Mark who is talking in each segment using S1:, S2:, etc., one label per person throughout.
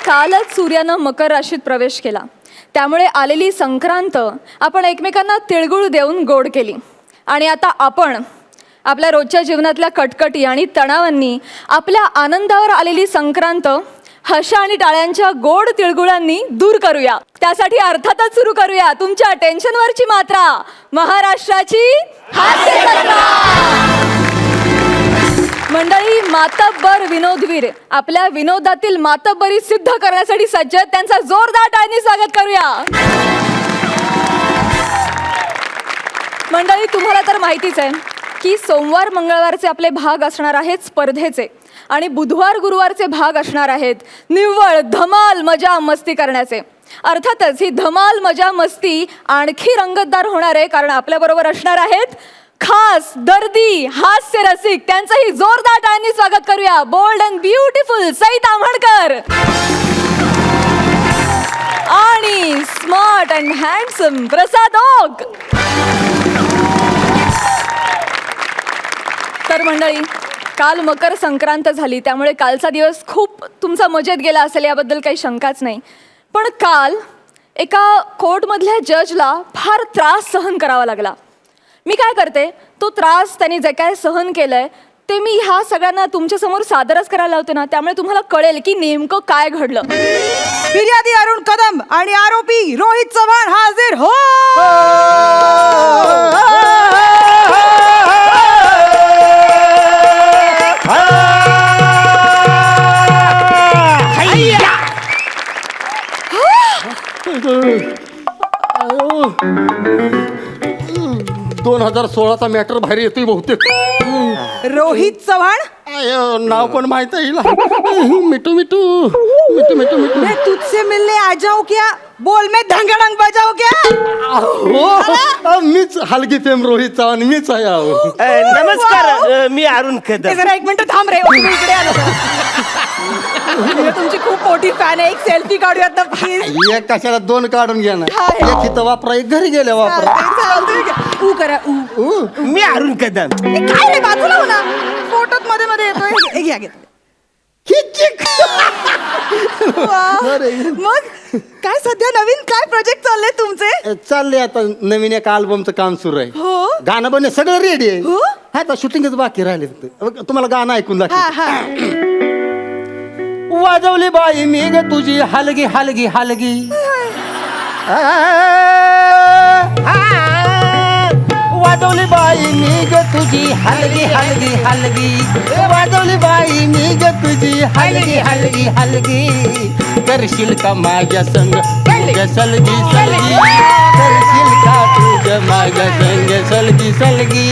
S1: कालच सूर्यानं मकर राशीत प्रवेश केला, त्यामुळे आलेली संक्रांत आपण एकमेकांना तिळगुळ देऊन गोड केली. आणि आता आपण आपल्या रोजच्या जीवनातल्या कटकटी आणि तणावांनी आपल्या आनंदावर आलेली संक्रांत हशा आणि टाळ्यांच्या गोड तिळगुळांनी दूर करूया. त्यासाठी अर्थातच सुरू करूया तुमच्या टेन्शनवरची मात्रा, महाराष्ट्राची हास्य जत्रा. मंडळी, मातब्बर विनोदवीर आपल्या विनोदातील मातब्बरी सिद्ध करण्यासाठी सज्ज आहेत. त्यांचा जोरदार टाळ्यांनी स्वागत करूया. मंडळी, तुम्हाला तर माहितीच आहे की सोमवार मंगळवारचे आपले भाग असणार आहेत स्पर्धेचे आणि बुधवार गुरुवारचे भाग असणार आहेत निव्वळ धमाल मजा मस्ती करण्याचे. अर्थातच ही धमाल मजा मस्ती आणखी रंगतदार होणार आहे, कारण आपल्याबरोबर असणार आहेत खास दर्दी हास्य रसिक. त्यांचंही जोरदार टाळ्यांनी स्वागत करूया. Bold and beautiful Sai Tamhankar आणि smart and handsome Prasad Oak. तर मंडळी, काल मकर संक्रांत झाली, त्यामुळे कालचा दिवस खूप तुमचा मजेत गेला असेल याबद्दल काही शंकाच नाही. पण काल एका कोर्टमधल्या जजला फार त्रास सहन करावा लागला. मी काय करते, तो त्रास त्यांनी जे काय सहन केलंय ते मी ह्या सगळ्यांना तुमच्यासमोर सादरच करायला लावते ना, त्यामुळे तुम्हाला कळेल की नेमकं काय घडलं.
S2: फिर्यादी अरुण कदम आणि आरोपी रोहित चव्हाण हाजीर हो.
S3: दोन 2016चा मॅटर बाहेर येतोय बहुतेक.
S2: रोहित चव्हाण,
S3: नाव पण माहित आहे. मिठू मिठू मिठू मिठू मिठू
S2: मैं तुझसे मिलने आ जाऊं क्या, बोल मैं धंगडंग बजाऊ क्या.
S3: हो, मीच हलगी फेम रोहित चव्हाण, मीच आहे.
S4: नमस्कार, मी अरुण कदम.
S2: जरा एक मिनिट थांब रे, तुम्ही इकडे आलो. मी तुमची खूप मोठी फॅन आहे, एक सेल्फी काढूयात ना प्लीज.
S3: एक कशाला दोन काढून घ्या ना.
S2: हा.
S3: एक इथं वापरा, एक घरी गेल्या वापरा.
S2: ऊ करा ऊ.
S4: मी अरुण कदम.
S2: काय रे, बाजूला हो ना, फोटोत मध्ये मध्ये येतोय. एक घ्या, घ्या. मग काय सध्या नवीन काय प्रोजेक्ट चालले तुमचे?
S3: चालले आता नवीन एक अल्बमचं काम सुरू आहे.
S2: हो.
S3: गाणं बनणे सगळं रेडी आहे.
S2: हो?
S3: हा, आता शूटिंगच बाकी राहिले फक्त. तुम्हाला गाणं ऐकून
S2: हा
S3: दाखव.
S2: हा.
S3: वाजवली बाई मी ग तुझी हलगी हलगी हलगी. वाजवली बाई मी ग तुझी हलगी हलगी हलगी. वाजवली बाई मी ग तुझी हलगी हलगी हलगी. करशील का माझ्या संग तुझ्या सलगी सलगी. करशील का तुझ्या माझ्या संग सलगी सलगी.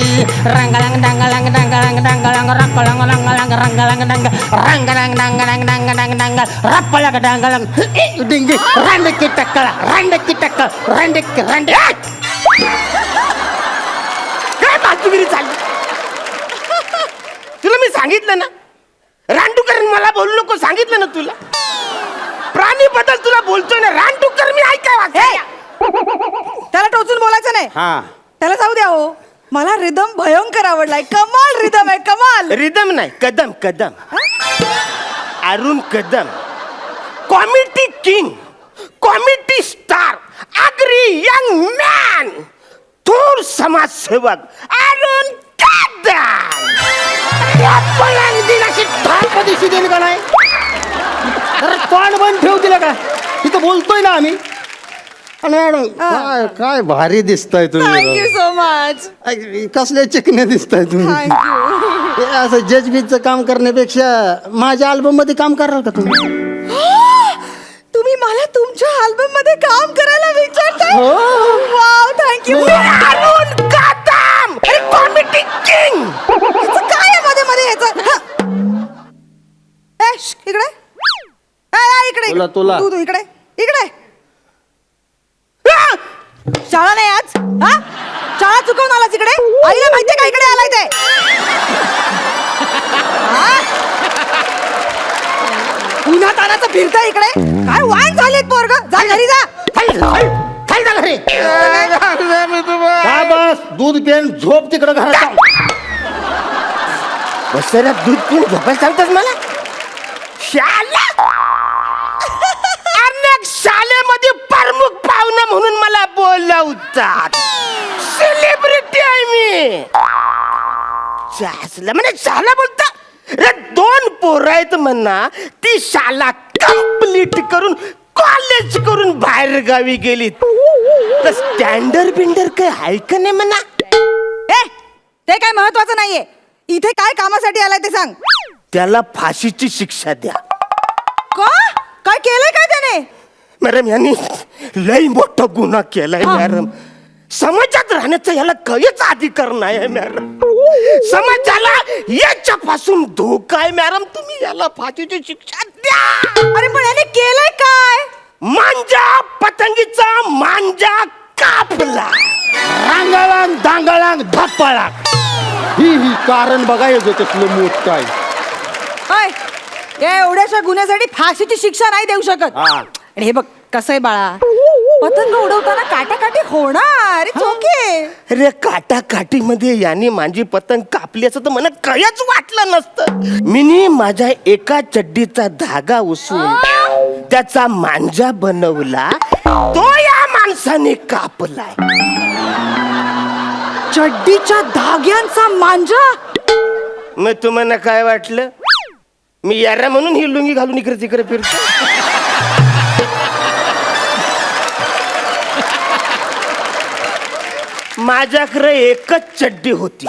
S3: रंगलंग डंगलंग डंगलंग डंगलंग रंगलंग रंगलंग रंगलंग डंग रंगलंग डंगलंग डंग डंग डंग रप्पलंग डंगलंग डिंगी रंडकी टक्कळ रंडकी टक्कळ रंडकी रंड.
S4: काय बाजूगिरी चालली तुला? मी सांगितलं ना, रानडुकर मला बोलू नको सांगितलं ना तुला. प्राणी बद्दल तुला बोलतोय ना, रानडुकर मी ऐकाय.
S2: त्याला टोचून बोलायचं नाही.
S3: हा,
S2: त्याला जाऊ द्या हो. मला रिदम भयंकर आवडलाय. कमाल रिदम आहे, कमाल.
S4: रिदम नाही, Kadam Kadam. Arun Kadam, comedy king, comedy star, Agri young man, थोर समाजसेवक अरुण कदम.
S3: दिनाशी ठाणपदिशी देईल का नाही? तोंड बंद ठेव दिलं का? तिथं बोलतोय ना आम्ही. आणि मॅडम काय काय भारी दिसताय तुम्ही.
S2: Thank you so much.
S3: कसले चिकने दिसताय तुम्ही.
S2: थँक्यू.
S3: हे असं जजबीजचं काम करण्यापेक्षा माझ्या अल्बम मध्ये काम कराल का तुम्ही?
S2: तुम्ही मला तुमच्या अल्बम मध्ये काम करायला विचारताय?
S3: हो.
S2: Wow, thank you.
S4: Arun Kadam, comedy king.
S2: काय आहे मध्ये मध्ये ह्याचं? इकडे इकडे
S3: तुला.
S2: तू इकडे इकडे. शाळा नाही आज? हा, शाळा चुकवून आलाच इकडे? आईला माहितीये का इकडे आलाय ते? उन्हात आणाचं फिरताय इकडे? काय वाण झालेत पोरग? जा घरी जा.
S3: हा, बस दूध पेन झोप तिकडं घरात.
S4: बसऱ्या दूध पिऊन झोपायला सांगतोस मला? शाला बोलवतात. सेलिब्रिटी आहे मी. म्हणजे शाला बोलता रे, 2 पोरं आहेत म्हणा, ती शाला कंप्लीट करून कॉलेज करून बाहेर गावी गेली. तर स्टँडर्ड बिंडर काय आहे का नाही म्हणा.
S2: ए ते काय महत्वाचं नाहीये. इथे काय कामासाठी आलाय ते सांग.
S4: त्याला फाशीची शिक्षा द्या.
S2: का काय केलंय काय त्याने?
S4: मॅडम यांनी लई मोठा गुन्हा केलाय मॅडम. समाजात राहण्याचा याला काहीच अधिकार नाही आहे मॅडम. समाजाला याच्यापासून धोका आहे मॅडम. तुम्ही याला फाशीची शिक्षा द्या.
S2: अरे पण याने केलंय काय?
S4: मांजा पतंगीचा मांजा कापला.
S3: रांगाळांग दांगाळांग धप्पाळांग. ही कारण बघायचं तसलं मोठ काय.
S2: काय या एवढ्याशा गुन्ह्यासाठी फाशीची शिक्षा नाही देऊ शकत.
S3: हा.
S2: आणि हे बघ कसं आहे बाळा, पतंग उडवताना काटाकाटी होणार. ओके
S4: अरे काटाकाटी मध्ये याने माझी पतंग कापली असं तर मला काहीच वाटलं नसतं. मिनी माझ्या एका चड्डीचा धागा उचलून त्याचा मांजा बनवला, तो या माणसाने कापलाय.
S2: चड्डीच्या धाग्यांचा मांजा.
S4: मग तुम्हाला काय वाटलं मी यारा म्हणून ही लुंगी घालून इकडे तिकडे फिरतो? माझ्याकडे एकच चड्डी होती.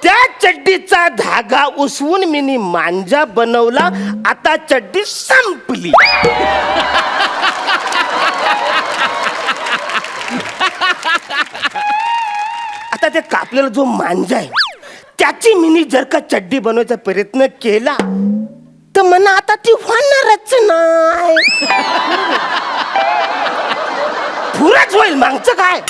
S4: त्या चड्डीचा धागा उसवून मी मांजा बनवला. आता चड्डी संपली. आता ते कापलेला जो मांजा आहे त्याची मिनी जर का चड्डी बनवायचा प्रयत्न केला तर मला आता ती होणारच नाही. पुरच होईल मागचं काय.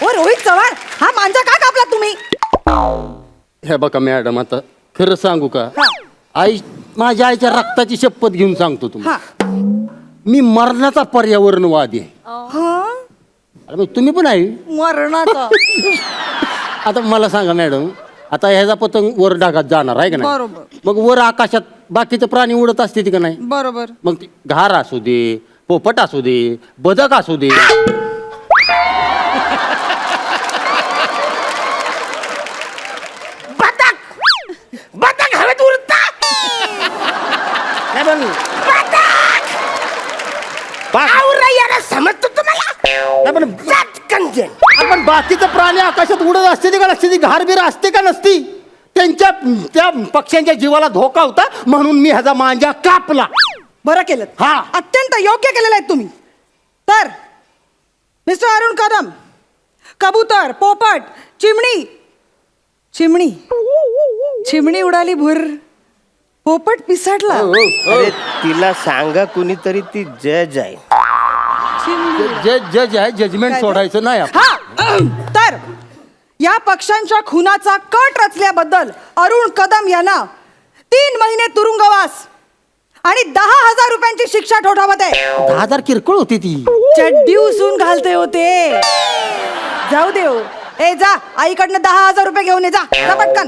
S2: ओ रोहित चव्हाण, हा मांजा का कापला तुम्ही?
S3: हे बघा मॅडम, आता खरं सांगू का, आई माझ्या आईच्या रक्ताची शपथ घेऊन सांगतो तुम्हाला,
S2: हा
S3: मी मरणाचा पर्यावरणवादी आहे.
S2: हा
S3: अरे मग तुम्ही पण आहे.
S2: मरणाचा.
S3: आता मला सांगा मॅडम, आता ह्याचा पतंग वर ढगात जाणार आहे का नाही?
S2: बरोबर.
S3: मग वर आकाशात बाकीचे प्राणी उडत असते का नाही?
S2: बरोबर.
S3: मग ते घार असू दे, पोपट असू दे, बदक असू दे,
S4: बदक हवेत उडता.
S3: नाही पण
S4: आवरा याला समजतो तुम्हाला.
S3: नाही पण
S4: चटकन.
S3: आपण बाकीचे प्राणी आकाशात उडत असते का नसते? ती घारबीर असते का नसती? त्यांच्या त्या पक्ष्यांच्या जीवाला धोका होता म्हणून मी ह्याचा मांजा कापला.
S2: बरं केलं.
S3: हा.
S2: अत्यंत योग्य केलेलं आहे तुम्ही. तर मिस्टर अरुण कदम, कबूतर, पोपट, चिमणी चिमणी चिमणी उडाली भुर, पोपट पिसाटला.
S4: अरे तिला सांगा कुणीतरी ती जज आहे.
S3: जज आहे, जजमेंट सोडायचं नाही आपण.
S2: हा तर या पक्ष्यांच्या खुनाचा कट रचल्याबद्दल अरुण कदम यांना 3 महिने तुरुंगवास आणि 10,000 रुपयांची शिक्षा ठोठावत आहे.
S3: 10,000 किरकोळ होती ती.
S2: चड्डी उसून घालते होते. जाऊ देव. ए जा, आईकडनं 10,000 रुपये घेऊन ये. जा जा पटकन.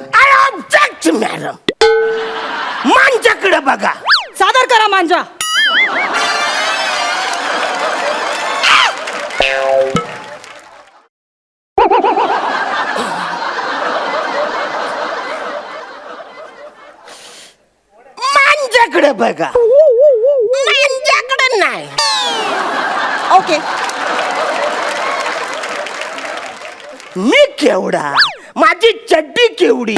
S4: मॅडम मांजाकडे बघा.
S2: सादर करा मांजा.
S4: मांजाकडे बघा. मांजाकडे नाही.
S2: ओके.
S4: मी केवढा, माझी चड्डी केवढी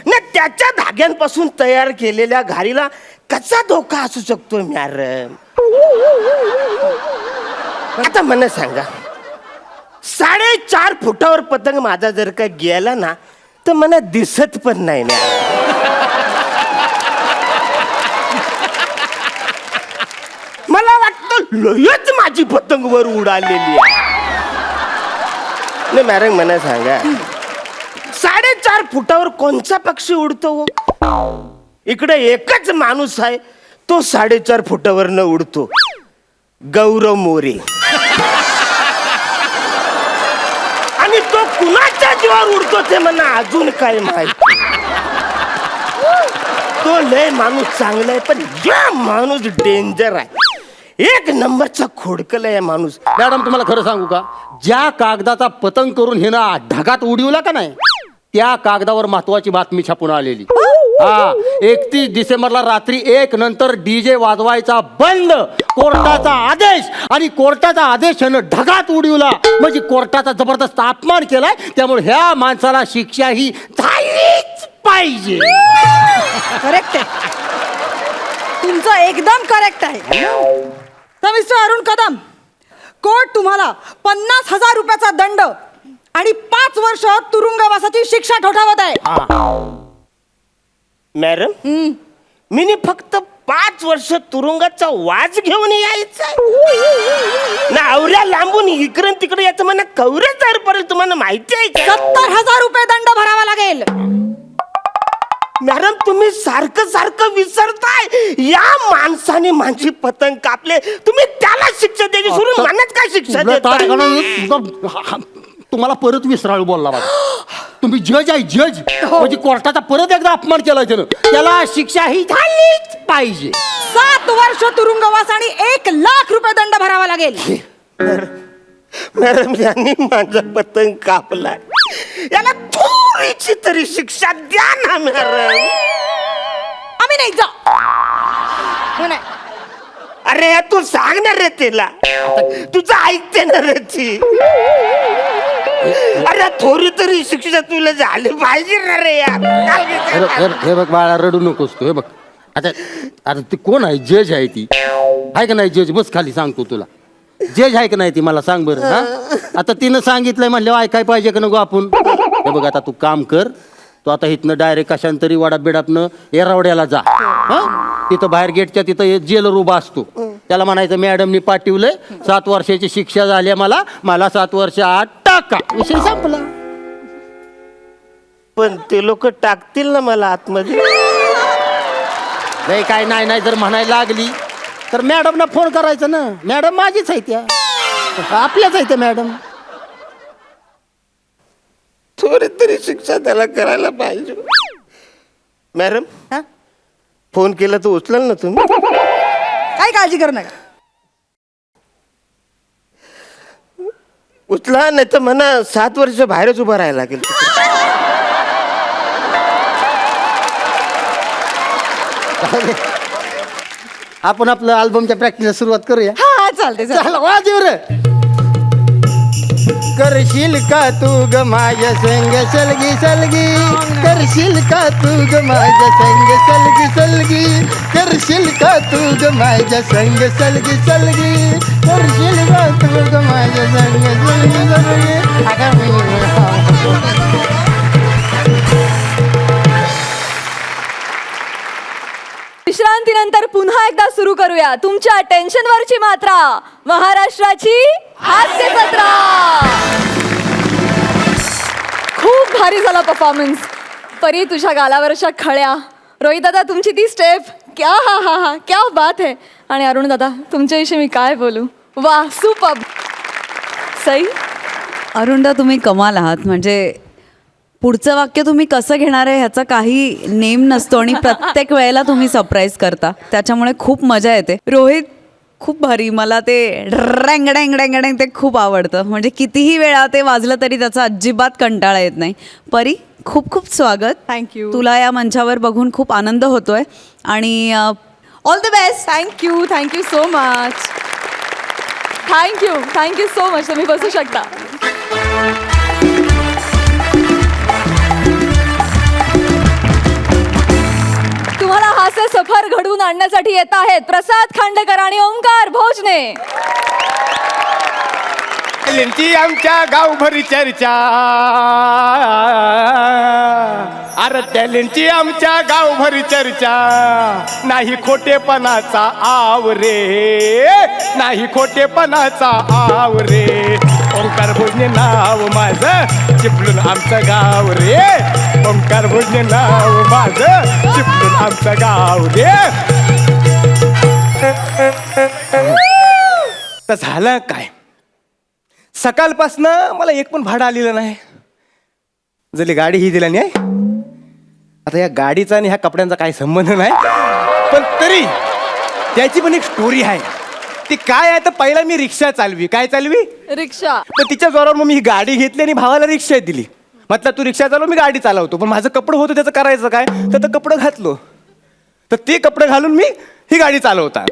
S4: ना, त्याच्या धाग्यांपासून तयार केलेल्या घारीला कसा धोका असू शकतो मॅडम? आता मला सांगा, 4.5 फुटावर पतंग माझा जर का गेला ना तर मला दिसत पण नाही ना. मला वाटतं लयच माझी पतंग वर उडालेली आहे. नाही मॅडम मला सांगा, 4.5 फुटावर कोणचा पक्षी उडतो? इकडे एकच माणूस आहे, तो 4.5 फुटावर न उडतो, गौरव मोरे. आणि तो कुणाच्या जीवावर उडतो ते मला अजून काय माहिती. तो लय माणूस चांगला आहे, पण या माणूस डेंजर आहे. एक नंबरचा खोडकल आहे माणूस.
S3: मॅडम तुम्हाला खरं सांगू का, ज्या कागदाचा पतंग करून हे ना ढगात उडवला का नाही, त्या कागदावर महत्वाची बातमी छापून आलेली. हा, 31 डिसेंबरला रात्री 1 नंतर डीजे वाजवायचा बंद, कोर्टाचा आदेश. आणि कोर्टाचा आदेश यानं ढगात उडवला म्हणजे कोर्टाचा जबरदस्त अपमान केलाय. त्यामुळे ह्या माणसाला शिक्षा ही झालीच पाहिजे.
S2: करेक्ट आहे, तुमचं एकदम करेक्ट आहे. तर मिस्टर अरुण कदम, कोर्ट तुम्हाला 50,000 रुपयाचा दंड आणि 5 वर्ष तुरुंगवासाची शिक्षा ठोठावत आहे.
S4: मॅडम, मी फक्त 5 वर्ष तुरुंगाचा वाज घेऊन यायचा ना, आवऱ्या लांबून इकडे तिकडे याचं मला कवरेजदार पर्यंत तुम्हाला माहिती आहे का?
S2: 70,000 रुपये दंड भरावा लागेल.
S4: मॅडम, तुम्ही सारखं सारखं विसरताय. या माणसाने माझी पतंग कापले, तुम्ही त्याला शिक्षा द्यायची सोडून मनात काय शिक्षा देताय?
S3: तुम्हाला परत विसराळू बोलला बघा. तुम्ही जज आहे, जज म्हणजे कोर्टाचा परत एकदा अपमान केला त्यानं. त्याला शिक्षा ही झालीच पाहिजे.
S2: 7 वर्ष तुरुंगवास आणि 1 लाख रुपये दंड भरावा लागेल.
S4: मॅडम, यांनी माझा पतंग कापलाय, याला थोडीशी तरी शिक्षा द्या ना मॅडम.
S2: आम्ही नाही जा. हो नाही.
S4: अरे तू सांगणार रे त्याला, तुझं ऐकते ना रे ती. अरे थोडी तरी शिक्षा तुला झाली पाहिजे ना रे यार.
S3: हे बघ बाळा, रडू नकोस तू. हे बघ आता, आता ती कोण आहे? जज आहे ती, आहे का नाही? जज बस खाली, सांगतो तुला. जज आहे का नाही ती मला सांग बरं. हा, आता तिनं सांगितलंय म्हणल्यावर ऐकाय पाहिजे का नको आपण? हे बघ, आता तू काम कर. तू आता इथनं डायरेक्ट कशांतरी वाडा बिडापनं एरावड्याला जा. हा, तिथं बाहेर गेटच्या तिथं जेलर उभा असतो. त्याला म्हणायचं मॅडमनी पाठवलंय, 7 वर्षाची शिक्षा झाली मला 7 वर्ष आत टाका. विषय संपला.
S4: पण ते लोक टाकतील ना मला आतमध्ये?
S3: नाही काय नाही जर म्हणायला लागली तर मॅडमना फोन करायचा ना. मॅडम माझीच आहे, त्या आपल्याच आहे त्या मॅडम.
S4: थोडी तरी शिक्षा त्याला करायला पाहिजे. मॅडम,
S2: हा?
S4: फोन केला तर उचलाल ना तुम्ही?
S2: काही काळजी करू नका.
S4: उचला, नाही तर म्हणा 7 वर्ष बाहेरच उभं राहायला लागेल.
S3: आपण आपलं अल्बमच्या प्रॅक्टिसला सुरुवात करूया.
S2: हा चालते.
S3: चला वाजव रे. करशील का तू ग माझ्या संग सलगी सलगी, करशील का तू ग माझ्या संग सलगी सलगी, करशील का तू ग माझ्या संग सलगी सलगी, करशील का तू ग माझ्या संग सलगी सलगी.
S1: विश्रांतीनंतर पुन्हा एकदा सुरू करूया तुमच्या टेन्शनवरची मात्रा, महाराष्ट्राची हास्य जत्रा. खूप भारी झाला परफॉर्मन्स. परी, तुझ्या गालावरच्या खळ्या, रोहित दादा तुमची ती स्टेप, क्या हा क्या बात है. आणि अरुण दादा तुमच्याविषयी मी काय बोलू, वा सुपर. सई,
S5: अरुणदा तुम्ही कमाल आहात. म्हणजे पुढचं वाक्य तुम्ही कसं घेणार आहे ह्याचा काही नेम नसतो आणि प्रत्येक वेळेला तुम्ही सरप्राईज करता, त्याच्यामुळे खूप मजा येते. रोहित खूप भारी. मला ते रँग डँग डँग डँग ते खूप आवडतं. म्हणजे कितीही वेळा ते वाजलं तरी त्याचा अजिबात कंटाळा येत नाही. परी, खूप खूप स्वागत.
S2: थँक्यू.
S5: तुला या मंचावर बघून खूप आनंद होतोय आणि all the best.
S1: Thank you so much. Thank you so much. तुम्ही बसू शकता. तुम्हाला हास्य सफर घडवून आणण्यासाठी येत आहेत प्रसाद खांडेकर आणि ओंकार भोजने.
S6: त्यांची आमच्या गावभरी चर्चा, अरे टॅलेंटची आमच्या गावभरी चर्चा, नाही खोटेपणाचा आव रे, नाही खोटेपणाचा आव रे. ओंकार भोजने नाव माझं, चिपळूण आमचं गाव रे. ओंकार भोजने नाव माझं, चिपळूण आमचं गाव रे. तर झालं काय, सकाळपासनं मला एक पण भाडं आलेलं नाही. जरी गाडी ही दिला नाही, आता या गाडीचा आणि ह्या कपड्यांचा काही संबंध नाही, पण तरी त्याची पण एक स्टोरी आहे. ती काय आहे तर पहिला मी रिक्षा चालवी. काय चालवी?
S1: रिक्षा.
S6: तर तिच्या जोरावर मग मी ही गाडी घेतली आणि भावाला रिक्षा दिली. म्हटलं तू रिक्षा चालव, मी गाडी चालवतो. पण माझं कपडं होतं, त्याचं करायचं काय, तर ते कपडं घातलो. तर ते कपडे घालून मी ही गाडी चालवता.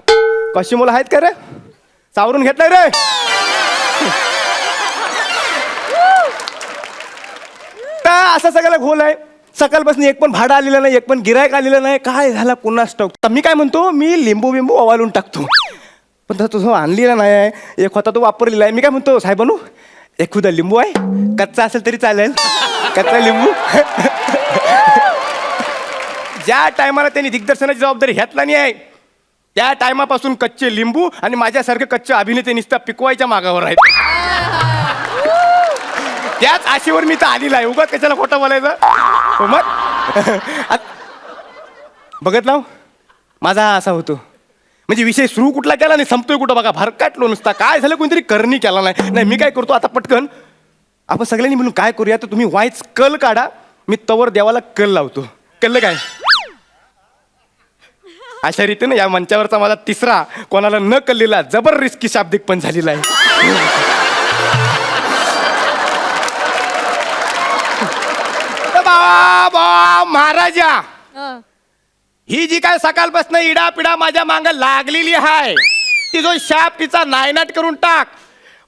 S6: कशी मुलं आहेत का रे? सावरून घेतलाय रे. तर असं सगळ्याला घोल आहे. सकाळपासून एक पण भाडं आलेलं नाही, एक पण गिरायक आलेलं नाही. काय झाला कुणास ठाऊक. तर मी काय म्हणतो, मी लिंबू बिंबू ओवाळून टाकतो. पण तुझं आणलेला नाही आहे, एक होता तो वापरलेला आहे. मी काय म्हणतो, साहेबानू एखादा लिंबू आहे, कच्चा असेल तरी चालेल, कच्चा लिंबू. ज्या टायमाला त्यांनी दिग्दर्शनाची जबाबदारी घेतला नाही आहे, त्या टायमापासून कच्चे लिंबू आणि माझ्यासारखे कच्चे अभिनेते नुसतं पिकवायच्या मागावर आहेत. त्याच आशेवर मी तर आलेला आहे. उगाच कशाला खोटं बोलायचं. हो मग बघत लाव माझा हा असा होतो. म्हणजे विषय सुरू कुठला केला नाही, संपतोय कुठं बघा. भरकाटलो नुसता. काय झालं, कोणतरी करणी केला नाही. मी काय करतो आता पटकन, आपण सगळ्यांनी मिळून काय करूया, तर तुम्ही वाईच कल काढा, मी तवर देवाला कल लावतो. कळलं काय? अशा रीतीने या मंचावरचा माझा तिसरा कोणाला न कळलेला जबर रिस्की शाब्दिक पण झालेला आहे. बाबा महाराजा, ही जी काय सकाळपासून इडापिडा माझ्या मांग लागलेली आहे, ती जो शाप तिचा नायनाट करून टाक.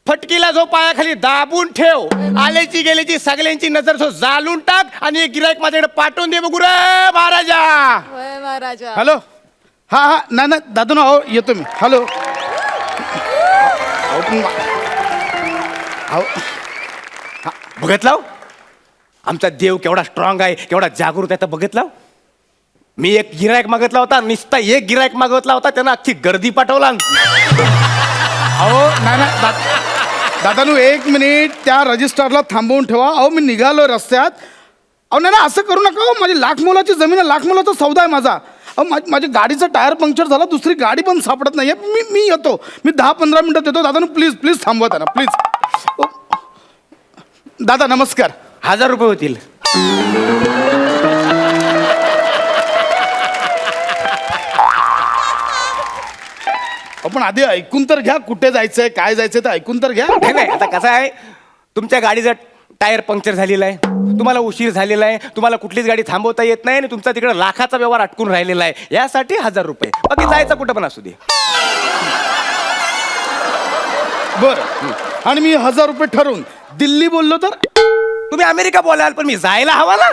S6: फटकीला जो पायाखाली दाबून ठेव. आल्याची गेल्याची सगळ्यांची नजर जो जाळून टाक आणि एक गिराईक माझ्याकडे पाठवून दे बघू रे महाराजा.
S1: महाराजा.
S7: हॅलो. हा हा ना ना दादू ना, हो येतो मी. हॅलो.
S6: बघत लाव आमचा देव केवढा स्ट्रॉंग आहे, केवढा जागृत आहे. तर बघत लाव, मी एक गिरायक मागितला होता, नुसता एक गिरायक मागितला होता, त्यानं अख्खी गर्दी पाठवला.
S7: अहो ना ना दादानू, एक मिनिट त्या रजिस्टरला थांबवून ठेवा. अहो मी निघालो रस्त्यात. अहो ना असं करू नका. हो माझी लाख मोलाची जमीन आहे, लाख मोलाचा सौदा आहे माझा. अहो माझ्या गाडीचं टायर पंक्चर झाला, दुसरी गाडी पण सापडत नाही. मी येतो, मी 10-15 मिनिटात येतो. दादानू प्लीज प्लीज थांबवा त्यांना प्लीज. दादा नमस्कार.
S6: 1000 रुपये होतील.
S7: आपण आधी ऐकून तर घ्या, कुठे जायचंय काय जायचंय ते ऐकून तर घ्या.
S6: नाही नाही, आता कसं आहे, तुमच्या गाडीचं टायर पंक्चर झालेला आहे, तुम्हाला उशीर झालेला आहे, तुम्हाला कुठलीच गाडी थांबवता येत नाही आणि तुमचा तिकडे लाखाचा व्यवहार अटकून राहिलेला आहे. यासाठी 1000 रुपये. बाकी जायचं कुठं पण असू दे.
S7: बरं. आणि मी 1000 रुपये ठरवून दिल्ली बोललो तर?
S6: तुम्ही अमेरिका बोलाल, पण मी जायला हवा ना.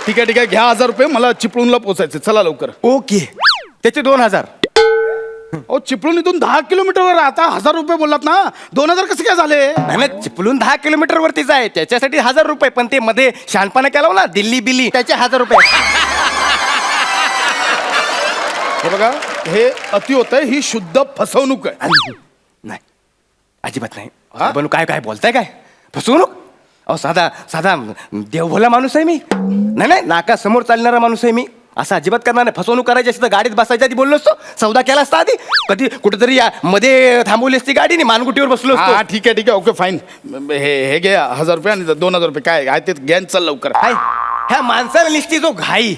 S7: ठीक आहे घ्या 1000 रुपये. मला चिपळूणला पोचायचं, चला लवकर.
S6: ओके, त्याचे 2000.
S7: अहो चिपळूण इथून 10 किलोमीटरवर. आता 1000 रुपये बोललात ना, 2000 कसे काय झाले?
S6: नाही चिपळूण 10 किलोमीटर वरतीच आहे, त्याच्यासाठी 1000 रुपये. पण ते मध्ये शहाणपणा केला ना, दिल्ली बिल्ली, त्याचे 1000 रुपये.
S7: हे बघा, हे अति होत आहे. ही शुद्ध फसवणूक आहे.
S6: नाही, अजिबात नाही. बनू काय काय बोलताय, काय फसवणूक? अहो साधा साधा देवभोला माणूस आहे मी. नाही नाका समोर चालणारा माणूस आहे मी. असं अजिबात करणार नाही. फसवणूक करायची असतं गाडीत बसायच्या आधी बोललो असतो, सौदा केला असता आधी. कधी कुठेतरी या मध्ये थांबवली असती गाडी आणि मानगुटीवर बसलो असतो.
S7: हा ठीक आहे ओके फाईन. हे घे 1000 रुपये आणि 2000 रुपये काय आहे ते घ्या, चल लवकर.
S6: हाय, ह्या माणसाला निसती जो घाई,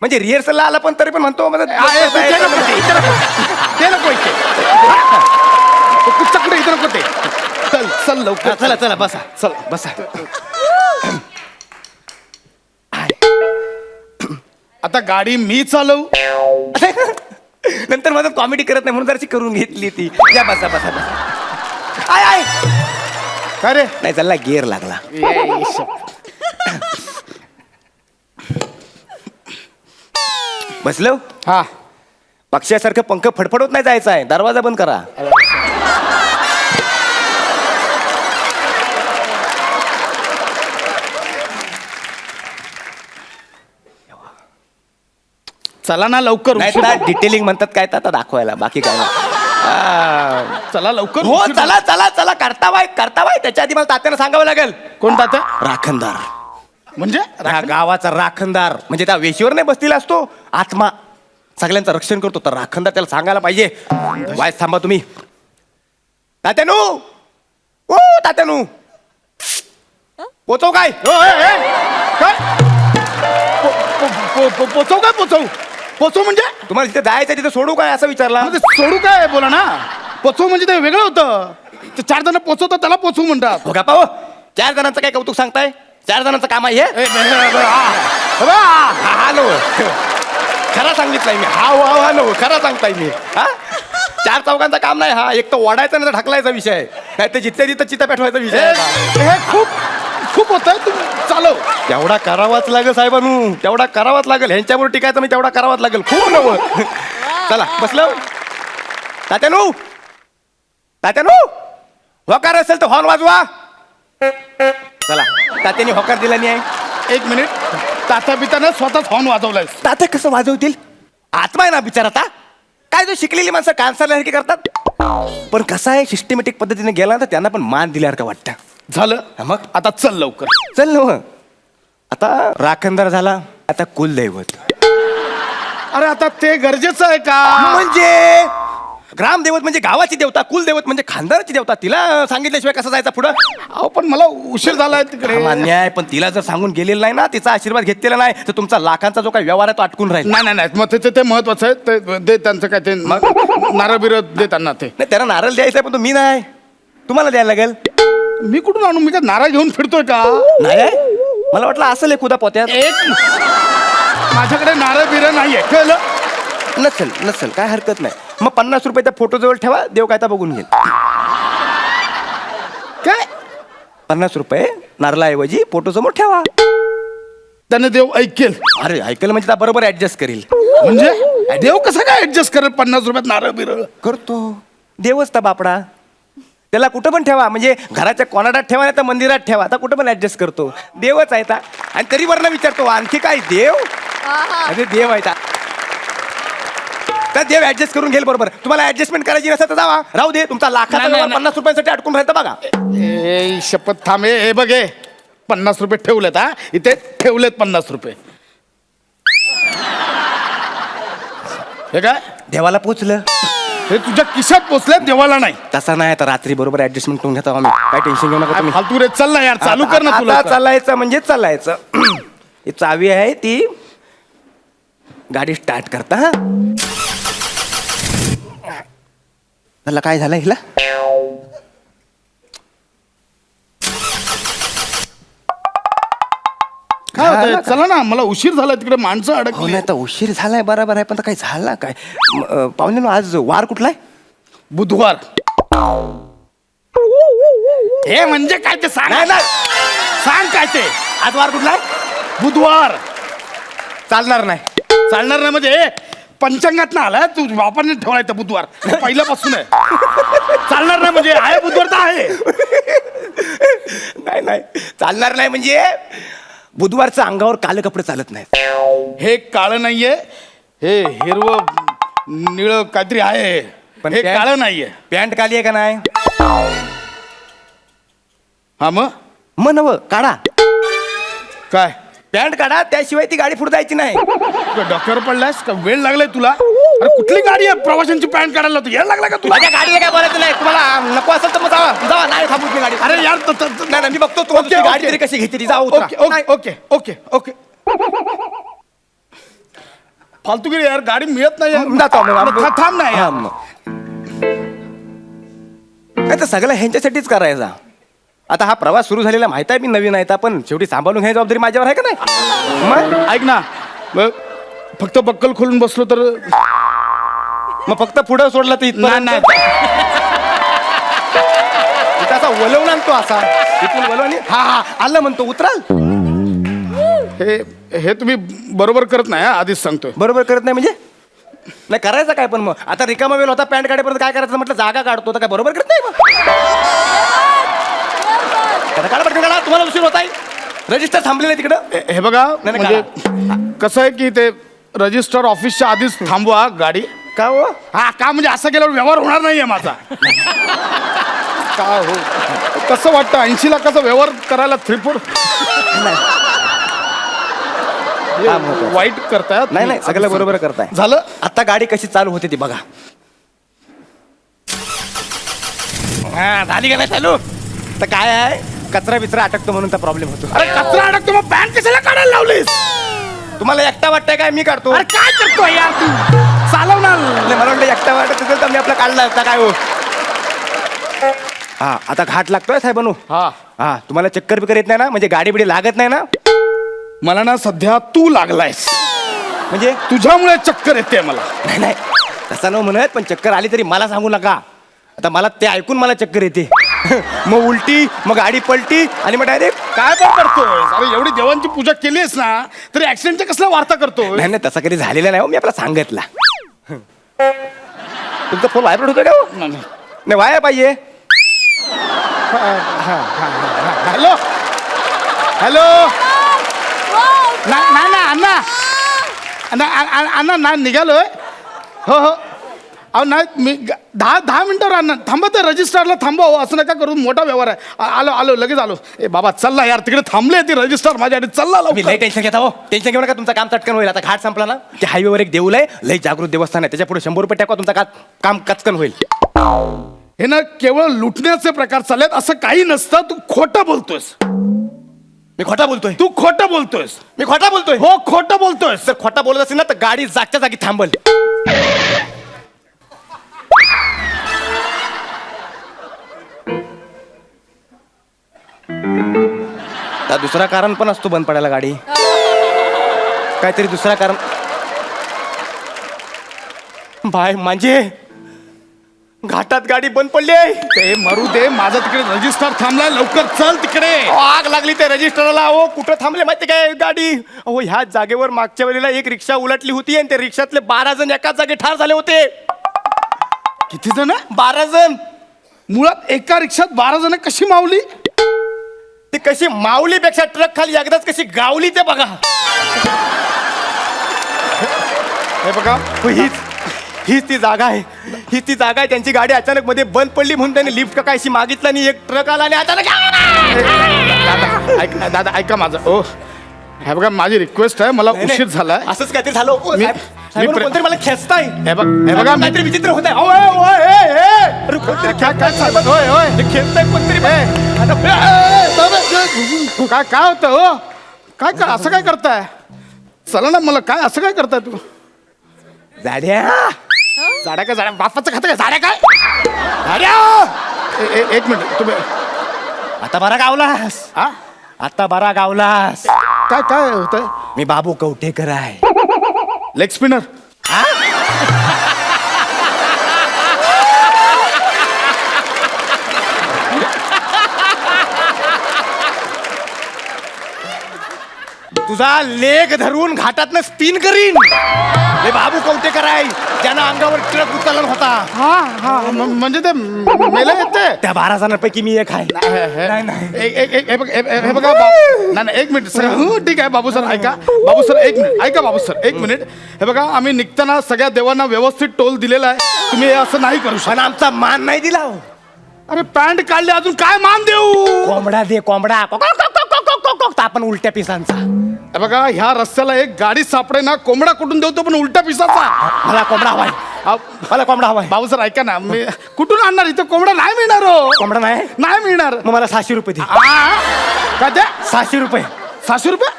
S6: म्हणजे रिहर्सलला आला पण तरी पण म्हणतो
S7: कुठे इथं नको ते. चल चल लवकर.
S6: चला चला बसा,
S7: चल
S6: बसा.
S7: आता गाडी मी चालवू?
S6: नंतर माझं कॉमेडी करत नाही म्हणून जराशी करून घेतली ती. या बसा बसा बसा. आय आय
S7: काय रे?
S6: नाही चालला, गेअर लागला. बसलो.
S7: हा
S6: पक्षासारखं पंख फडफडत नाही जायचं आहे. दरवाजा बंद करा.
S7: चला ना लवकर.
S6: नाही डिटेलिंग म्हणतात काय तर आता दाखवायला, बाकी काय नाही.
S7: चला लवकर.
S6: हो चला चला चला, करतावाय त्याच्या आधी मला तात्यानं सांगावं लागेल.
S7: कोण तात्या?
S6: राखणदार.
S7: म्हणजे
S6: ह्या गावाचा राखणदार म्हणजे त्या वेशीवर नाही बसलेला असतो, आत्मा सगळ्यांचं रक्षण करतो. तर राखणदार त्याला सांगायला पाहिजे. वाय थांबा तुम्ही. तात्यानू, ओ तात्यानू, पोचव काय
S7: काय पोचव काय पोचव म्हणजे
S6: तुम्हाला जिथे जायचं तिथे सोडू काय असं विचारला
S7: ते सोडू काय बोला ना. पोचव म्हणजे ते वेगळं होतं. ते 4 जण पोचवतात त्याला पोचवू म्हणतात.
S6: गप्पा हो 4 जणांचं काय कौतुक सांगताय 4 जणांचं काम आहे हे हा नो खरा सांगितलंय मी हा नो खरा सांगताय मी हा 4 चौघांचं काम नाही हा एक तर ओढायचा नाही तर ढकलायचा विषय आहे नाही तर जिथे तिथं चिता पेटवायचा विषय आहे.
S7: हे खूप खूप होतं. तुम्ही चालव.
S6: तेवढा करावाच लागेल साहेबांनू तेवढा करावाच लागेल ह्यांच्यावर टिकायचं मी तेवढा करावाच लागेल खूप नव चला बसलो तात्यानू होकार असेल तर हॉर्न वाजवा चला तात्याने होकार दिला नाही आहे
S7: 1 मिनिट. तात्या बितानं स्वतःच हॉर्न वाजवलाय.
S6: तात्या कसं वाजवतील आत्मा आहे ना बिचाराता काय जो शिकलेली माणसं कानसारखे करतात पण कसं आहे सिस्टमॅटिक पद्धतीने गेला तर त्यांना पण मान दिल्यासारखं वाटतं
S7: झालं
S6: मग
S7: आता चल लवकर.
S6: चल ना आता राखणदार झाला आता कुलदैवत
S7: अरे आता ते गरजेचं आहे का.
S6: म्हणजे ग्रामदेवत म्हणजे गावाची देवता कुलदैवत म्हणजे खानदानाची देवता तिला सांगितल्याशिवाय कसं जायचं पुढं
S7: अहो पण मला उशीर झालाय तिकडे.
S6: हा, मान्य आहे पण तिला जर सांगून गेलेलं नाही ना तिचा आशीर्वाद घेतलेला नाही तर तुमचा लाखांचा जो काही व्यवहार आहे तो अटकून राहील
S7: नाही मग ते महत्वाचं आहे. ते दे त्यांचं काय ते नारळ बिरळ दे त्यांना. ते
S6: नाही त्याला नारळ द्यायचा आहे पण तो मी नाही तुम्हाला द्यायला लागेल
S7: मी कुठून आणू. मी काय नारळ घेऊन फिरतोय का.
S6: नाही आहे? मला वाटलं असं खुदा पोत्यात
S7: माझ्याकडे नारळ बिरळ नाहीये कळलं.
S6: नसेल काय हरकत नाही मग 50 रुपये त्या फोटो जवळ ठेवा देव काय तर बघून घेईल
S7: काय
S6: 50 रुपये नारळाऐवजी फोटो समोर ठेवा
S7: त्याने देव ऐकेल.
S6: अरे ऐकलं म्हणजे त्या बरोबर ऍडजस्ट करील
S7: म्हणजे देव कसं काय ऍडजस्ट करेल 50 रुपयात नारळ बिरळ.
S6: करतो देवच तर बापडा त्याला कुठं पण ठेवा म्हणजे घराच्या कोणाडात ठेवा नाही तर मंदिरात ठेवा आता कुठं पण ऍडजस्ट करतो देवच आहे आणि तरी वरनं विचारतो आणखी काय देव अरे देव आहे तर देव ऍडजस्ट करून घेईल बरोबर तुम्हाला ऍडजस्टमेंट करायची नसेल तर जावा राहू दे तुमचा लाखाचा
S7: नाही,
S6: व्यवहार
S7: नाही.
S6: 50 रुपयांसाठी अटकून राहतं बघा
S7: ए शपथ थांब. हे बघ हे 50 रुपये ठेवलेत. हा इथे ठेवलेत 50 रुपये. हे काय
S6: देवाला पोचलं
S7: हे तुझ्या खिशात पोचले देवाला नाही.
S6: तसा नाही तर रात्री बरोबर ऍडजस्टमेंट करून घेतो आम्ही काय टेन्शन घेऊ नका तुम्ही
S7: फालतू रे चल ना यार चालू कर ना तुला.
S6: आता चालायचं म्हणजे चालायचं ही चावी आहे ती गाडी स्टार्ट करता हा त्याला काय झालं हिला
S7: काय होतंय? चला ना मला उशीर झाला तिकडे माणसं
S6: हो
S7: अडकली.
S6: नाही तर उशीर झालाय बरोबर आहे पण आता काय झाला काय पाहुणे आज वार कुठलाय
S7: बुधवार. हे म्हणजे काय ते सांग.
S6: नाही नाही
S7: सांग काय ते.
S6: आज वार कुठलाय
S7: बुधवार.
S6: चालणार नाही
S7: चालणार नाही म्हणजे पंचांगात ना आला तू बापाने ठेवलाय तर बुधवार पहिल्यापासून आहे. चालणार नाही म्हणजे आहे बुधवार तर आहे.
S6: नाही चालणार नाही म्हणजे बुधवारचं अंगावर काले कपडे चालत नाहीत
S7: हे काळं नाहीये हे हिरवं निळं काहीतरी आहे पण हे काळं नाहीये.
S6: पॅन्ट काली आहे का नाही
S7: हा मग
S6: नव काढा
S7: काय
S6: पॅन्ट काढा त्याशिवाय ती गाडी पुढे जायची नाही
S7: तू डॉक्टर पडलास का वेळ लागलाय तुला. अरे कुठली गाडी आहे प्रवाशांची पॅन्ट काढायला होती यायला लागला का तुला.
S6: माझ्या गाडीला काय बोलायचं नाही तुम्हाला नको असेल तर मग जावा नाही थांबू ती गाडी
S7: अरे यार
S6: नाही मी बघतो तुम्हाला दुसरी गाडी तरी कशी घेतली जाऊ
S7: ओके ओके ओके ओके फालतूगिरी यार गाडी मिळत नाही यार. थांब नाही यार.
S6: तर सगळं ह्यांच्यासाठीच करायचा आता हा प्रवास सुरू झालेला माहित आहे मी नवीन आहे पण शेवटी सांभाळून घ्यायची जबाबदारी माझ्यावर आहे का नाही मग
S7: ऐक ना मग फक्त बक्कल खोलून बसलो तर
S6: मग फक्त पुढं सोडलं तर इथं
S7: नाही
S6: असा वलवून आणतो असा इथून वलवून हा आलं म्हणतो उतराल
S7: हे तुम्ही बरोबर करत नाही हा, आधीच सांगतोय.
S6: बरोबर करत नाही म्हणजे नाही करायचं काय पण मग आता रिकामा वेळ होता पॅन्ट काढेपर्यंत काय करायचं म्हटलं जागा काढतो तर काय बरोबर करत नाही मग काढा पटकन काढा तुम्हाला उशीर होत आहे रजिस्टर थांबलेलं आहे तिकडं
S7: हे बघा
S6: नाही,
S7: म्हणजे कसं आहे की ते रजिस्टर ऑफिसच्या आधीच थांबवा गाडी.
S6: का हो
S7: हा का म्हणजे असं केल्यावर व्यवहार होणार नाहीये माझा. का हो कसं वाटतं 80 लाखाचा व्यवहार करायला 3-4 वाईट करतायत.
S6: नाही सगळं बरोबर करताय
S7: झालं.
S6: आता गाडी कशी चालू होते ती बघा हा झाली का नाही चालू तर काय आहे कचरा बिचरा अटकतो म्हणून तर प्रॉब्लेम होतो.
S7: अरे कचरा अडकतो मग पॅन्ट कशाला काढायला लावलीस?
S6: तुम्हाला एकटा वाटतंय काय मी काढतो?
S7: अरे काय करतो यार तू? चालवणार.
S6: नाही, मला वाटलं एकटा वाटत असेल तर मी आपला काढला असता काय हो. हा आता घाट लागतोय साहेबांनो. हा तुम्हाला चक्कर बिकर येत नाही ना, म्हणजे गाडी बिडी लागत नाही ना?
S7: मला ना सध्या तू लागलायस,
S6: म्हणजे
S7: तुझ्यामुळे चक्कर येते मला.
S6: नाही नाही तसं न म्हणत, पण चक्कर आली तरी मला सांगू नका. आता मला ते ऐकून मला चक्कर येते. मग उलटी, मग गाडी पलटी आणि मग डायरेक्ट.
S7: काय पण करतोय? अरे एवढी देवांची पूजा केलीस ना, तरी ऍक्सिडेंटच्या कसला वार्ता करतोय?
S6: नाही नाही तसं कधी झालेलं नाही हो, मी आपला सांगितला. तुमचा फोन व्हायब्रेट होतो का हो? नाही व्हाय पाहिजे.
S7: Hello hello. नाही ना अण्णा, अण्णा ना निघालोय. हो हो. अहो नाही मी 10 मिनिटावर अण्णा थांबा, तर रजिस्ट्रारला थांबा. हो असं नका करून, मोठा व्यवहार आहे. आलो लगेच आलो. ए बाबा चल्ला यार, तिकडे थांबले ती रजिस्ट्रार माझ्यासाठी. चल्ला
S6: मी लई टेन्शन घेता हो. टेन्शन घेऊ नका, तुमचं काम चटकन होईल. आता घाट संपला ना, ते हायवेवर एक देऊळ आहे, लई जागृत देवस्थान आहे, त्याच्या पुढे 100 रुपये टाका, तुमचं काम कचकन होईल.
S7: हे ना केवळ लुटण्याचे प्रकार चाललेत, असं काही नसतं. तू खोटं बोलतोयस.
S6: मी खोटा बोलतोय?
S7: तू खोटं बोलतोयस.
S6: मी खोटा बोलतोय?
S7: हो खोटं बोलतोयस.
S6: जर खोटा बोलत असेल ना, तर गाडी जागच्या जागी थांबल. तर दुसरा कारण पण असतो बंद पडायला गाडी. काहीतरी दुसरा कारण. बाय म्हणजे घाटात गाडी बंद पडली आहे.
S7: ते मरू दे, माझा तिकडे रजिस्टर थांबलाय, लवकर चल तिकडे.
S6: आग लागली त्या रजिस्टरला. अहो कुठं थांबले माहिती काय गाडी? अहो ह्या जागेवर मागच्या वेळेला एक रिक्षा उलटली होती आणि त्या रिक्षातले 12 जण एकाच जागी ठार झाले होते.
S7: किती जण?
S6: 12 जण.
S7: मुळात एका रिक्षात 12 जण कशी मावली?
S6: ती कशी माऊलीपेक्षा ट्रक खाली एकदाच कशी गावली ते बघा.
S7: हे बघा
S6: हीच ती जागा आहे. हीच ती जागा आहे. त्यांची गाडी अचानक मध्ये बंद पडली म्हणून त्यांनी लिफ्ट का कायशी मागितलं आणि एक ट्रक आला आणि अचानक.
S7: दादा ऐका माझं. ओ हे बघा माझी रिक्वेस्ट आहे, मला उशीर झालाय.
S6: असंच काहीतरी झालं.
S7: मी
S6: कोणतरी मला खेचताय.
S7: हे बघा
S6: काहीतरी विचित्र होत आहे. कोणतरी खेचताय कोणतरी.
S7: काय होतं हो? काय असं काय करताय? चला ना, मला काय असं काय करताय तू?
S6: जाड्या
S7: झाड्या काय? बापाचं खातं काय? झाड्या काय? एक मिनिट तुम्ही.
S6: आता बरा गावलास. आता बरा गावलास.
S7: काय होतंय?
S6: मी बाबू कवठेकर आहे.
S7: Leg spinner.
S6: तुझा लेग धरून घाटातनं स्पिन करीन. हे बाबू कवठेकर आहे, ज्यानं अंगावर ट्रक उचलला होता.
S7: म्हणजे ते मेला येते.
S6: त्या 12 जणांपैकी मी एक आहे. नाही.
S7: हे बघा नाही एक मिनिट सर. हो ठीक आहे बाबू सर ऐका. बाबू सर एक मिनिट ऐका. बाबू सर एक मिनिट. हे बघा आम्ही निघताना सगळ्या देवांना व्यवस्थित टोल दिलेला आहे. तुम्ही असं नाही करू शकत.
S6: पण आमचा मान नाही दिला.
S7: अरे पॅन्ट काढले, अजून काय मान देऊ?
S6: कोंबडा दे कोंबडा. आपण उलट्या पिसांचा.
S7: हे बघा ह्या रस्त्याला एक गाडी सापडे ना, कोंबडा कुठून देऊ तो पण उलट्या पिसाचा.
S6: मला कोंबडा हवाय. मला कोंबडा हवाय.
S7: बाबू सर ऐका ना, मी कुठून आणणार? इथं कोंबडा नाही मिळणार हो.
S6: कोंबडा नाही
S7: मिळणार.
S6: मग मला 600 रुपये दे.
S7: काय ते?
S6: 600 रुपये.
S7: 600 रुपये?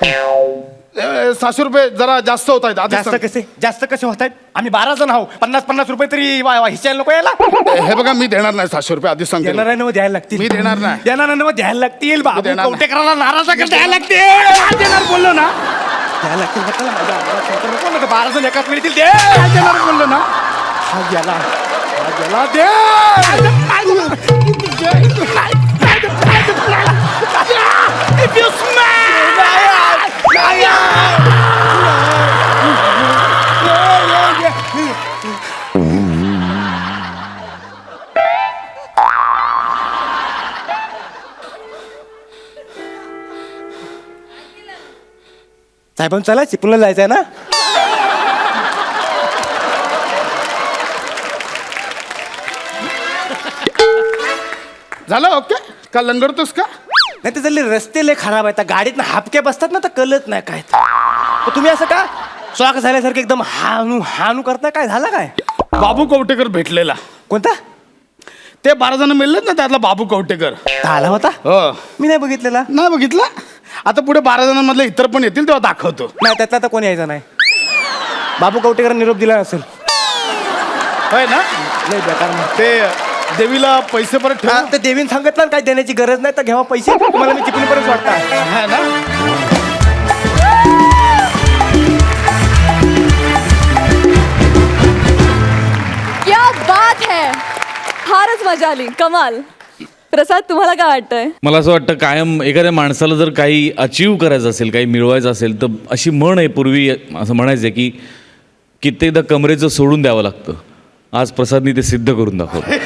S7: 600 रुपये जरा जास्त होत आहेत.
S6: जास्त कसे होत आहेत? आम्ही 12 जण आहोत. 50 रुपये तरी हिच्याला नको यायला.
S7: हे बघा मी देणार नाही 600 रुपये आधीच सांगतो.
S6: देणार आहे द्यायला लागतील.
S7: मी देणार नाही.
S6: देणार आहे द्यायला लागतील. बाबू
S7: देणार नाही.
S6: कवठेकराला नाराज द्यायला लागतील.
S7: देणार बोललो ना.
S6: द्यायला लागतील. म्हटलं माझ्या अंगाला नको ना, 12 जण एकाच मिळतील. दे.
S7: देणार बोललो ना.
S6: हा गेला दे. If you साहेबांना चला चिपळूणला जायचंय ना.
S7: झालं ओके का? लंगडतोस का?
S6: नाही ते झाले रस्ते लय खराब आहेत. गाडीत हापके बसतात ना, तर कळत नाही काय. तर तुम्ही असं का शॉक झाल्यासारखं एकदम हानू करताय? काय झालं काय?
S7: बाबू कवटेकर भेटलेला.
S6: कोणता?
S7: ते 12 जण मिळलेत ना, त्यातला बाबू कवटेकर.
S6: आला होता
S7: हो.
S6: मी नाही बघितलेला.
S7: नाही बघितलं. आता पुढे 12 जणांमधले इतर पण येतील तेव्हा दाखवतो.
S6: नाही त्यातला तर कोणी यायचं नाही. बाबू कवटेकर निरोप दिला असेल.
S7: होय ना.
S6: नाही बेकार नाही.
S7: ते देवीला पैसे परत ठेव.
S6: हा, ते देवीन सांगितलं ना, काय देण्याची गरज नाही तर घ्यावा पैसे. तुम्हाला मी चिपळीपर्यंत वाटतं.
S7: है ना.
S1: क्या बात है, फारच मजा आली, कमाल. प्रसाद, तुम्हाला काय वाटतंय?
S8: मला असं वाटतं कायम एखाद्या माणसाला जर काही अचीव करायचं असेल, काही मिळवायचं असेल, तर अशी म्हण आहे, पूर्वी असं म्हणायचं की कित्येकदा कमरेचं सोडून द्यावं लागतं. आज प्रसादनी ते सिद्ध करून दाखवलं.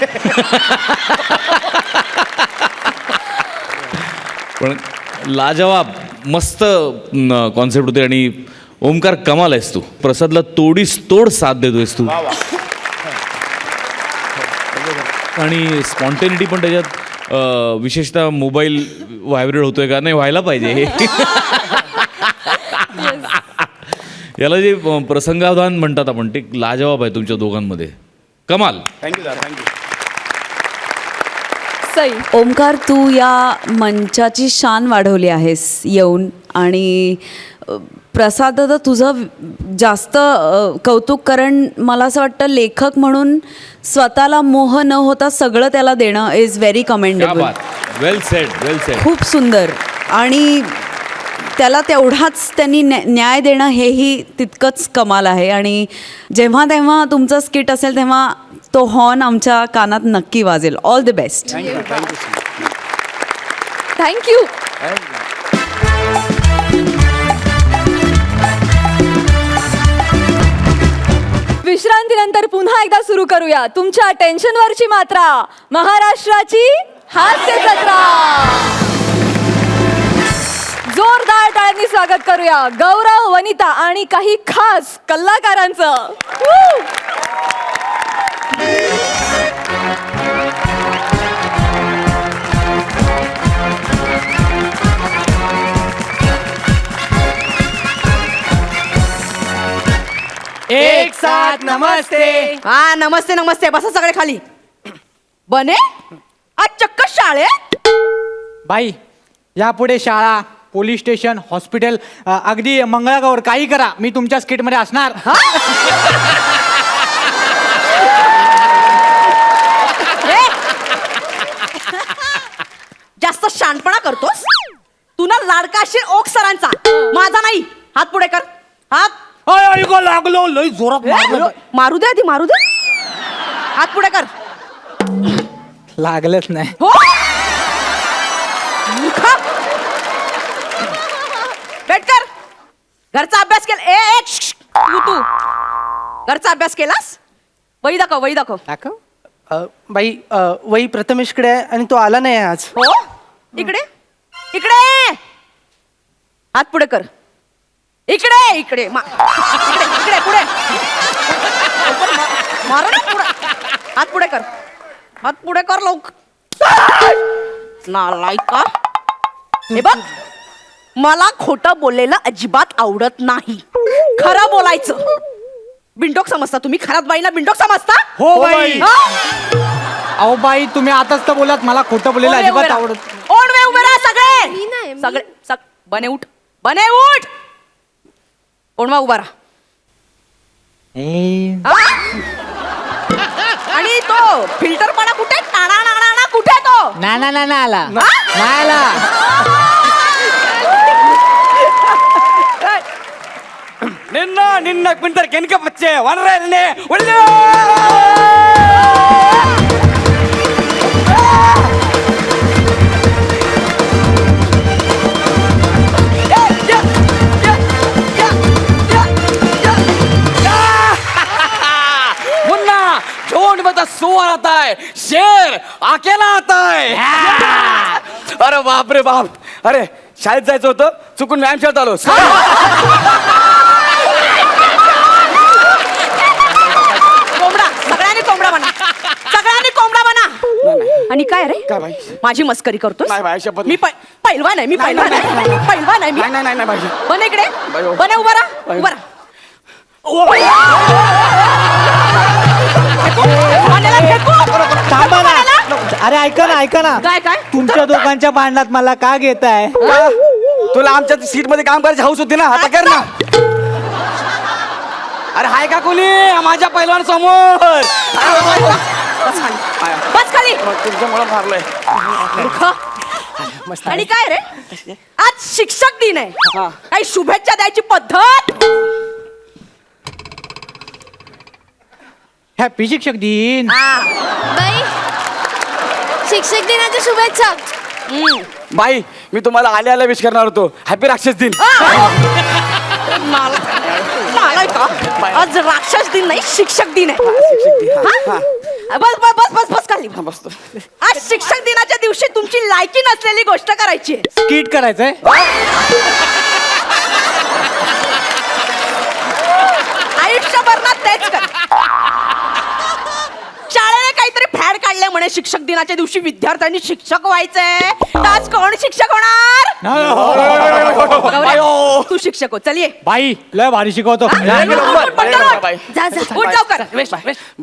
S8: पण लाजवाब मस्त कॉन्सेप्ट होते आणि ओमकार कमाल आहेस तू. प्रसादला तोडीस तोड साथ देतोयस तू. आणि स्पॉन्टेनिटी पण त्याच्यात विशेषतः मोबाईल व्हायब्रेट होतोय का, नाही व्हायला पाहिजे. याला जे प्रसंगावधान म्हणतात आपण, ते लाजवाब आहे तुमच्या दोघांमध्ये. कमाल.
S7: थँक्यू दादा, थँक्यू.
S1: सई,
S5: ओमकार, तू या मंचाची शान वाढवली आहेस येऊन. आणि प्रसाद दादा, तुझं जास्त कौतुक, कारण मला असं वाटतं लेखक म्हणून स्वतःला मोह न होता सगळं त्याला देणं is very commendable.
S8: Well sed, well sed.
S5: खूप सुंदर. आणि त्याला तेवढाच त्यांनी न्याय देणं हेही तितकंच कमाल आहे. आणि जेव्हा तेव्हा तुमचं स्किट असेल तेव्हा तो हॉर्न आमच्या कानात नक्की वाजेल. All the best.
S1: थँक्यू. विश्रांतीनंतर पुन्हा एकदा सुरू करूया तुमच्या टेन्शनवरची मात्रा, महाराष्ट्राची हास्य जत्रा. जोरदार टाळ्यांनी स्वागत करूया गौरव, वनिता आणि काही खास कलाकारांचं.
S3: एक साथ नमस्ते.
S2: हा, नमस्ते नमस्ते. बसा सगळे खाली. बने आज चक्क शाळेत.
S9: बाई, यापुढे शाळा, पोलीस स्टेशन, हॉस्पिटल, अगदी मंगळागौर काही करा, मी तुमच्या स्किटमध्ये असणार.
S2: जास्त शानपणा करतोस तू ना. लाडका असशील ओक सरांचा, माझा नाही. हात पुढे कर. हात.
S9: लागलो, लय जोरात मारलं.
S2: मारू दे आधी, मारू दे. हात पुढे कर.
S9: लागलंच नाही.
S2: हो. मूर्खा. बैठ कर. घरचा अभ्यास केला? तू घरचा अभ्यास केलास? वही दाखव, वही दाखव.
S3: बाई वही प्रथमेशकडे आहे आणि तो आला नाही आज.
S2: हो. इकडे इकडे. हात पुढे कर. इकडे इकडे इकडे इकडे पुढे. मार ना पुढे. हात पुढे कर. हात पुढे कर लोक. नालायका. हे बघ, मला खोटं बोललेलं अजिबात आवडत नाही. खरं बोलायचं. बिंडोक समजता तुम्ही? खरात बाईला बिंडोक समजता?
S9: हो बाई.
S2: हा?
S9: अहो बाई, तुम्ही आताच तर बोलात मला खोटं बोलायला
S2: ओढवे
S9: अजिबात
S2: उभे राहा.
S9: आवडत.
S2: ओढवे उभे राहा सगळे. सगळे बने उठ. बने उठ. ओढवा उभा राहा. हा? आणि तो फिल्टरपणा कुठे? टाणा नाणा कुठे तो?
S9: ना ना ना ना आला,
S2: हा?
S9: नाही आला.
S3: ನಿನ್ನ ಕ್ವಿಂಟರ್ ಕೆನಕ ಪಚ್ಚೆ ಒನ್ರೆ ಒಳ್ಳೆ मुन्ना झोंड में तो सुअर आता है, शेर अकेला आता है. अरे बाप रे बाप. अरे शाळेत जायचं होतं, चुकून व्यायाम शाळेत आलो.
S2: कोंबडा. सगळ्यांनी कोंबडा बना. सगळ्यांनी कोंबडा बना. आणि काय रे,
S7: काय बाई?
S2: माझी मस्करी करतोस?
S7: नाही बाई, शपथ.
S2: मी पैलवान आहे. मी पैलवान आहे. पैलवान आहे मी.
S7: नाही बाई.
S2: बने इकडे. बने उभा राहा. उभा राहा. बनेला फेकू.
S9: थांबा ना. अरे ऐका ना
S2: काय काय
S9: तुमच्या दोघांच्या भांडणात मला का घेताय?
S3: तुला आमच्या सीट मध्ये काम करायची हौस होती ना, आता कर ना. अरे हाय का कोणी माझ्या पैलवान समोर?
S2: बस खाली.
S3: तुमच्यामुळे मारलंय.
S2: आणि काय रे, आज शिक्षक दिन आहे, काही शुभेच्छा द्यायची पद्धत?
S9: हॅपी शिक्षक दिन.
S1: बाई शिक्षक दिनाच्या शुभेच्छा.
S3: बाई मी तुम्हाला आल्या विश करणार होतो. हॅपी राक्षस दिन.
S2: नालाय का? आज राक्षस दिन नाही, शिक्षक दिन आहे.
S3: शिक्षक दिन.
S2: हा? बस बस बस बस बस खाली.
S3: बसतो.
S2: आज शिक्षक दिनाच्या दिवशी तुमची लायकी नसलेली गोष्ट करायची आहे.
S9: स्किट करायचंय.
S2: आयुष्यभर ना तेच कर. शाळेने काहीतरी फॅड काढले म्हणे, शिक्षक दिनाच्या दिवशी विद्यार्थ्यांनी शिक्षक व्हायचंय. तर आज कोण शिक्षक होणार? गौऱ्या, तू शिक्षक हो. चल ये.
S9: बाई लय भारी शिकवतो.
S2: जा जा उठ लवकर.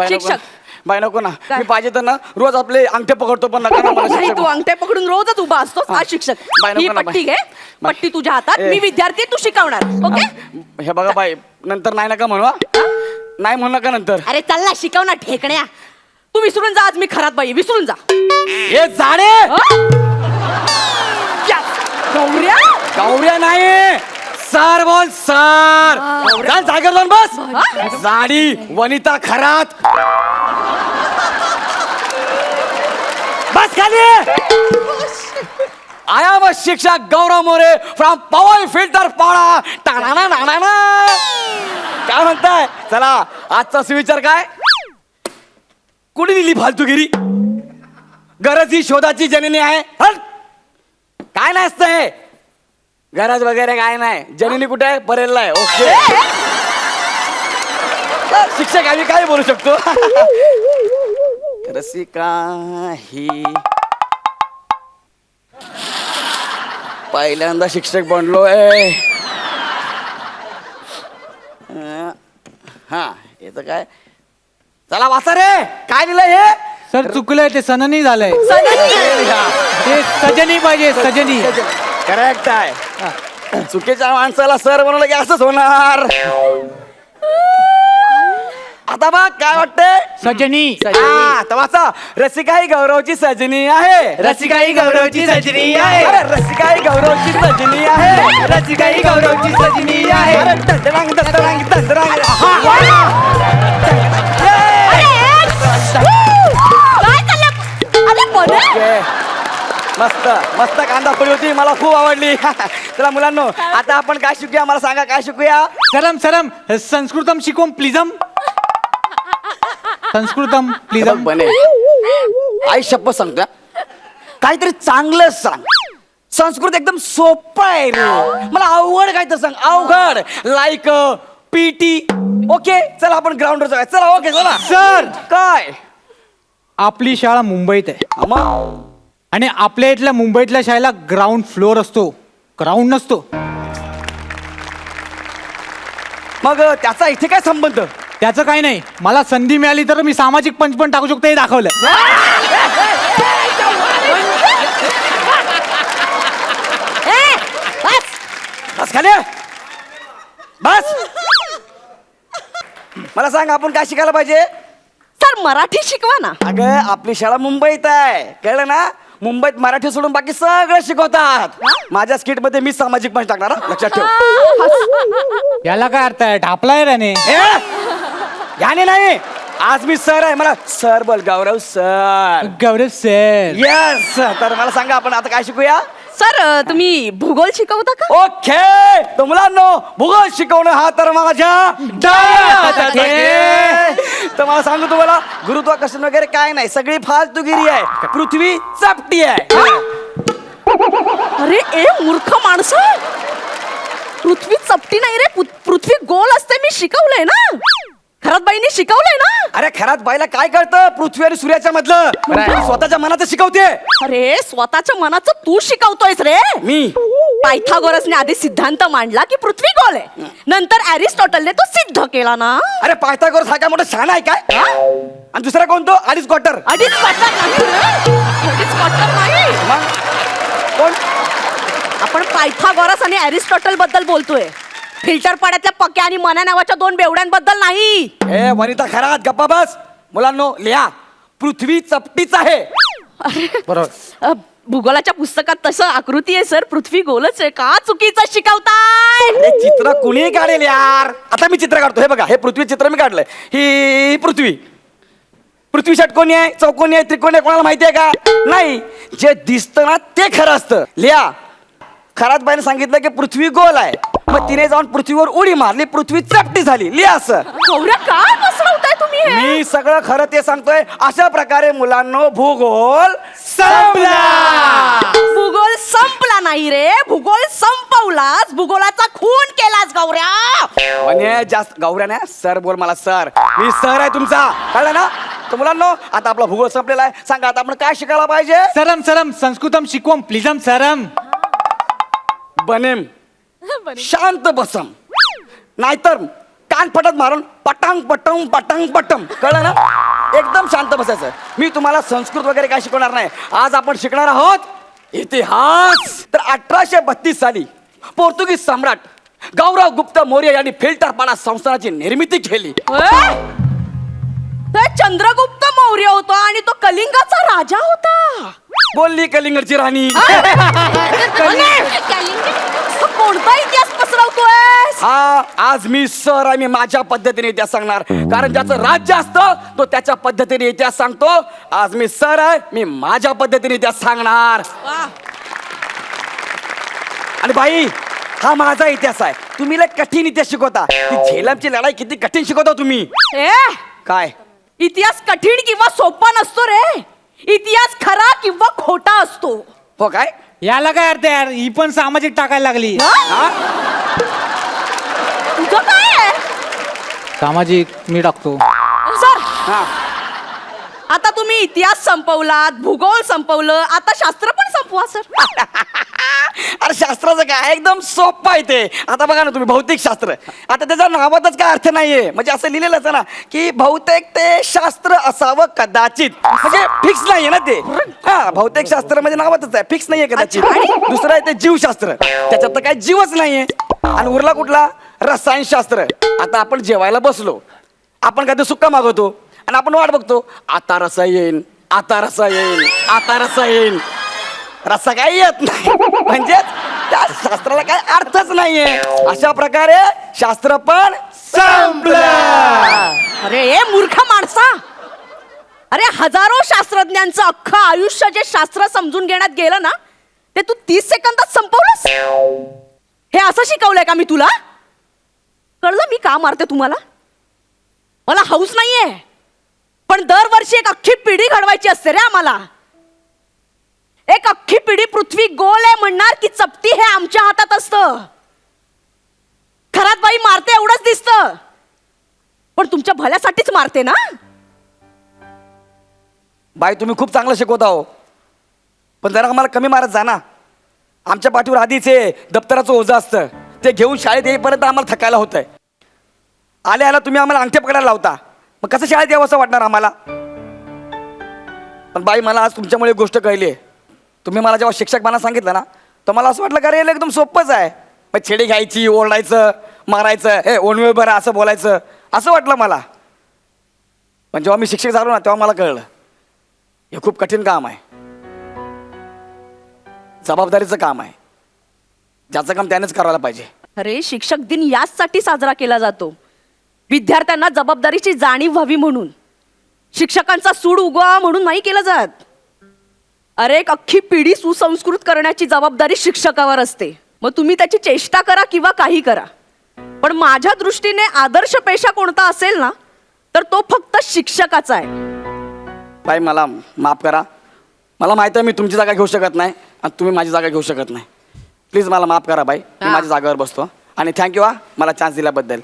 S2: शिक्षक
S3: बाई नको ना,
S2: काय?
S3: मी पाहिजे तर ना रोज आपले अंगठे पकडतो, पण नका ना मला
S2: नाही,
S3: शिक्षक
S2: तू अंगठे पकडून रोजच उभा असतोस. आज शिक्षक.
S3: बाई, नको
S2: ही
S3: ना, बाई.
S2: पट्टी घे. पट्टी तुझ्या हातात.
S3: ए.
S2: मी विद्यार्थी, तू शिकवणार. ओके?
S3: हे बघा बाई, नंतर नाही नका म्हणू हा. नाही म्हणू नका नंतर.
S2: अरे चल ना, शिकवणार ठेकण्या. तू विसरून जा, आज मी खरात बाई, विसरून जा.
S3: हे झाडे
S2: गौऱ्या
S3: गौऱ्या नाही, सर बोल सर. चल जागेवर जाऊन बस. झाडी वनिता खरात. बस खाली. आया व शिक्षक गौरव मोरे फ्रॉम पवन फिल्टर पाडा. टाणा नाणा. काय म्हणताय? चला आजचा सुविचार काय? कुणी दिली फालतूगिरी? गरज ही शोधाची जननी आहे. हट! काय नाही असतंय, गरज वगैरे काय नाही. जननी कुठे आहे? परेलला आहे. ओके. शिक्षक आम्ही काय बोलू शकतो? रसिका ही पहिल्यांदा शिक्षक बनलोय. हा येत काय? चला वाचा रे, काय लिहिलंय हे?
S9: सर चुकलंय, ते सननी झालंय. ते सजनी पाहिजे, सजनी.
S3: करेक्ट आहे. चुकीच्या माणसाला सर बनवलं की असंच होणार. आता बघ काय वाटतंय?
S9: सजनी.
S3: आता वाचा. रसिका ही गौरवची सजनी आहे.
S9: रसिका ही गौरवची सजनी आहे.
S3: अरे, रसिका ही गौरवची सजनी आहे.
S9: रसिका ही गौरवची सजनी आहे.
S3: अरे, दंडरांग दंडरांग दंडरांग.
S2: काय चाललं? अरे बरं.
S3: ओके. मस्त मस्त कांदा पोळी होती, मला खूप आवडली. चला मुलांनो, आता आपण काय शिकूया? मला सांगा काय शिकूया?
S9: सरम संस्कृतम शिकवून प्लीजम. संस्कृतम प्लीजम.
S3: बने आई शपथ सांगतो, काहीतरी चांगलं सांग. संस्कृत एकदम सोपं आहे रे. मला अवघड काय तर सांग, अवघड. Like PT. ओके चला आपण ग्राउंडवर जाऊया. चला ओके चला.
S9: सर
S3: काय?
S9: आपली शाळा मुंबईत आहे
S3: मग
S9: आणि आपल्या इथल्या मुंबईतल्या शाळेला ग्राउंड फ्लोअर असतो, ग्राउंड नसतो.
S3: मग त्याचा इथे काय संबंध?
S9: त्याचं काही नाही. मला संधी मिळाली तर मी सामाजिक पंच पण टाकू शकतो, हे दाखवलं.
S3: बस खाली बस. मला सांग आपण काय शिकायला पाहिजे?
S2: सर मराठी शिकवा ना.
S3: अगं आपली शाळा मुंबईत आहे, कळलं ना? मुंबईत मराठी सोडून बाकी सगळं शिकवतात. माझ्या स्किट मध्ये मी सामाजिक पंच टाकणार हा, लक्षात ठेव.
S9: याला काय अर्थ आहे? ढापलाय त्याने.
S3: याने नाही, आज मी सर आहे. मला सर बोल, गौरव सर.
S9: गौरव सर.
S3: येस. तर मला सांगा आपण आता काय शिकूया?
S2: सर तुम्ही भूगोल शिकवता का?
S3: ओके. तर मुलांनो, भूगोल शिकवणं हा तर माझ्या डोळ्यात आहे. तर मला सांगू तुम्हाला, गुरुत्वाकर्षण वगैरे काय नाही, सगळी फालतूगिरी आहे. पृथ्वी चपटी आहे.
S2: अरे ए मूर्ख माणसं, पृथ्वी चपटी नाही रे, पृथ्वी गोल असते. मी शिकवलंय ना, खरात बाईने शिकवलंय ना.
S3: अरे खरात बाईला काय कळतं पृथ्वी आणि सूर्याच्या मधलं? स्वतःच्या मनाचं शिकवते.
S2: अरे स्वतःच्या मनाचं तू शिकवतोयस रे.
S3: मी
S2: पायथागोरसने आधी सिद्धांत मांडला की पृथ्वी गोल आहे, नंतर अरिस्टॉटलने तो सिद्ध केला ना.
S3: अरे पायथागोरस हा काय मोठा शहाणा आहे काय? आणि दुसरा कोण तो? अडीच क्वार्टर.
S2: अडीच क्वार्टर नाही रे. अडीच क्वार्टर नाही.
S3: कोण?
S2: आपण पायथागोरस आणि अरिस्टॉटल बद्दल बोलतोय, फिल्टर पाड्यातल्या पक्या आणि मना नावाच्या दोन बेवड्यांबद्दल नाही.
S3: ए वनिता खरात गप्पा बस. मुलांनो लिहा, पृथ्वी चपटीच आहे. बरोबर.
S2: भूगोलाच्या पुस्तकात तसं आकृती आहे सर, पृथ्वी गोलच आहे. का चुकीचं शिकवताय?
S3: हे चित्र कुणी काढेल यार? आता मी चित्र काढतो. हे बघा, हे पृथ्वी चित्र मी काढलंय. ही पृथ्वी. पृथ्वी षटकोनी आहे, चौकोनी आहे, त्रिकोणी आहे, कोणाला माहिती आहे का? नाही. जे दिसतं ना ते खरं असतं. लिहा, खरात बाईने सांगितलं की पृथ्वी गोल आहे, मग तिने जाऊन पृथ्वीवर उडी मारली, पृथ्वी चपटी झाली. लिहा असं.
S2: गौऱ्या काय बसवताय तुम्ही हे?
S3: मी सगळं खरं ते सांगतोय. अशा प्रकारे मुलांनो भूगोल संपला.
S2: भूगोल संपला नाही रे, भूगोल संपवलास, भूगोलाचा खून केलास गौऱ्या.
S3: म्हणे जास्त गौऱ्या नाही, सर बोल मला. सर, मी सर आहे तुमचा, कळलं ना? तर मुलांनो आता आपला भूगोल संपलेला आहे. सांगा आता आपण काय शिकायला पाहिजे?
S9: सरम सरम संस्कृतम शिकवम प्लीजम सरम.
S3: बनेम शांत बसम, नाहीतर कान फटत मारून पटांग पटम पटांग पटम. कळलं ना? एकदम शांत बसायचं. मी तुम्हाला संस्कृत वगैरे काय शिकवणार नाही. आज आपण शिकणार आहोत इतिहास. तर 1832 साली पोर्तुगीज सम्राट गौरव गुप्त मौर्य यांनी फिल्टरपाडा संस्थानाची निर्मिती केली.
S2: ते चंद्रगुप्त मौर्य होता आणि तो कलिंगाचा राजा होता.
S3: बोलली कलिंगडची राणी.
S2: कोणता इतिहास पसरवतोय?
S3: हा, आज मी सर आहे. मी माझ्या पद्धतीने इतिहास सांगणार, कारण ज्याचं राज्य असतं तो त्याच्या पद्धतीने इतिहास सांगतो. आज मी सर आहे, मी माझ्या पद्धतीने इतिहास सांगणार. आणि बाई, हा माझा इतिहास आहे. तुम्ही लय कठीण इतिहास शिकवता. ती झेलमची लढाई किती कठीण शिकवता तुम्ही. काय?
S2: इतिहास कठीण किंवा सोपा नसतो रे. इतिहास खरा किंवा खोटा असतो.
S3: हो काय?
S9: याला काय अर्थ यार? ही पण सामाजिक टाकायला लागली.
S2: तुझं काय आहे?
S9: सामाजिक मी टाकतो.
S2: सर, आता तुम्ही इतिहास संपवलात, भूगोल संपवलं, आता शास्त्र पण संपवा सर.
S3: अरे शास्त्राचं काय, एकदम सोपं आहे ते. आता बघा ना तुम्ही, भौतिक शास्त्र. आता त्याच्या नावातच काय अर्थ नाहीये. म्हणजे असं लिहिलेलंच आहे ना की बहुतेक ते शास्त्र असावं कदाचित. म्हणजे फिक्स नाहीये ना ते. हा, भौतिक शास्त्र म्हणजे नावातच आहे, फिक्स नाहीये कदाचित. दुसरं आहे ते जीवशास्त्र, त्याच्यात तर काय जीवच नाहीये. आणि उरला कुठला? रसायनशास्त्र. आता आपण जेवायला बसलो, आपण कधी सुक्का मागवतो आणि आपण वाट बघतो, आता रसा येईन, आता रसा येईन, आता रसा येईन. रस्सा काय येत नाही. म्हणजे त्या शास्त्राला काय अर्थच नाहीये. अशा प्रकारे शास्त्र पण संपलं.
S2: अरे मूर्ख माणसा, अरे हजारो शास्त्रज्ञांचं अख्खं आयुष्य जे शास्त्र समजून घेण्यात गेलं ना, ते तू 30 सेकंदात संपवलंस. हे असं शिकवलंय का मी तुला? कळलं मी का मारते तुम्हाला? मला हौस नाहीये, पण दरवर्षी एक अख्खी पिढी घडवायची असते रे आम्हाला. एक अख्खी पिढी पृथ्वी गोल आहे म्हणणार की चपटी हे आमच्या हातात असतं. खरात बाई मारते एवढंच दिसतं, पण तुमच्या भल्यासाठीच मारते ना.
S3: बाई तुम्ही खूप चांगलं शिकवता हो, पण जरा आम्हाला कमी मारत जा ना. आमच्या पाठीवर आधीच दप्तराचं ओझं असतं, ते घेऊन शाळेत येईपर्यंत आम्हाला थकायला होतंय. आल्या तुम्ही आम्हाला अंगठे पकडायला लावता, मग कसं शाळेत यावं असं वाटणार आम्हाला. पण बाई मला आज तुमच्यामुळे एक गोष्ट कळली आहे. तुम्ही मला जेव्हा शिक्षक मला सांगितलं ना, तर मला असं वाटलं का रे एकदम सोपंच आहे. मग छेडी घ्यायची, ओरडायचं, मारायचं, हे ओणवे बरं असं बोलायचं, असं वाटलं मला. पण जेव्हा मी शिक्षक झालो ना, तेव्हा मला कळलं हे खूप कठीण काम आहे, जबाबदारीचं काम आहे, ज्याचं काम त्यानेच करायला पाहिजे.
S2: अरे शिक्षक दिन याचसाठी साजरा केला जातो, विद्यार्थ्यांना जबाबदारीची जाणीव व्हावी म्हणून. शिक्षकांचा सूड उगवा म्हणून नाही केलं जात. अरे एक अख्खी पिढी सुसंस्कृत करण्याची जबाबदारी शिक्षकावर असते. मग तुम्ही त्याची चेष्टा करा किंवा काही करा, पण माझ्या दृष्टीने आदर्श पेशा कोणता असेल ना, तर तो फक्त शिक्षकाचा आहे.
S3: बाई मला माफ करा, मला माहिती आहे मी तुमची जागा घेऊ शकत नाही आणि तुम्ही माझी जागा घेऊ शकत नाही. प्लीज मला माफ करा बाई, मी माझ्या जागेवर बसतो. आणि थँक्यू हा मला चान्स दिल्याबद्दल.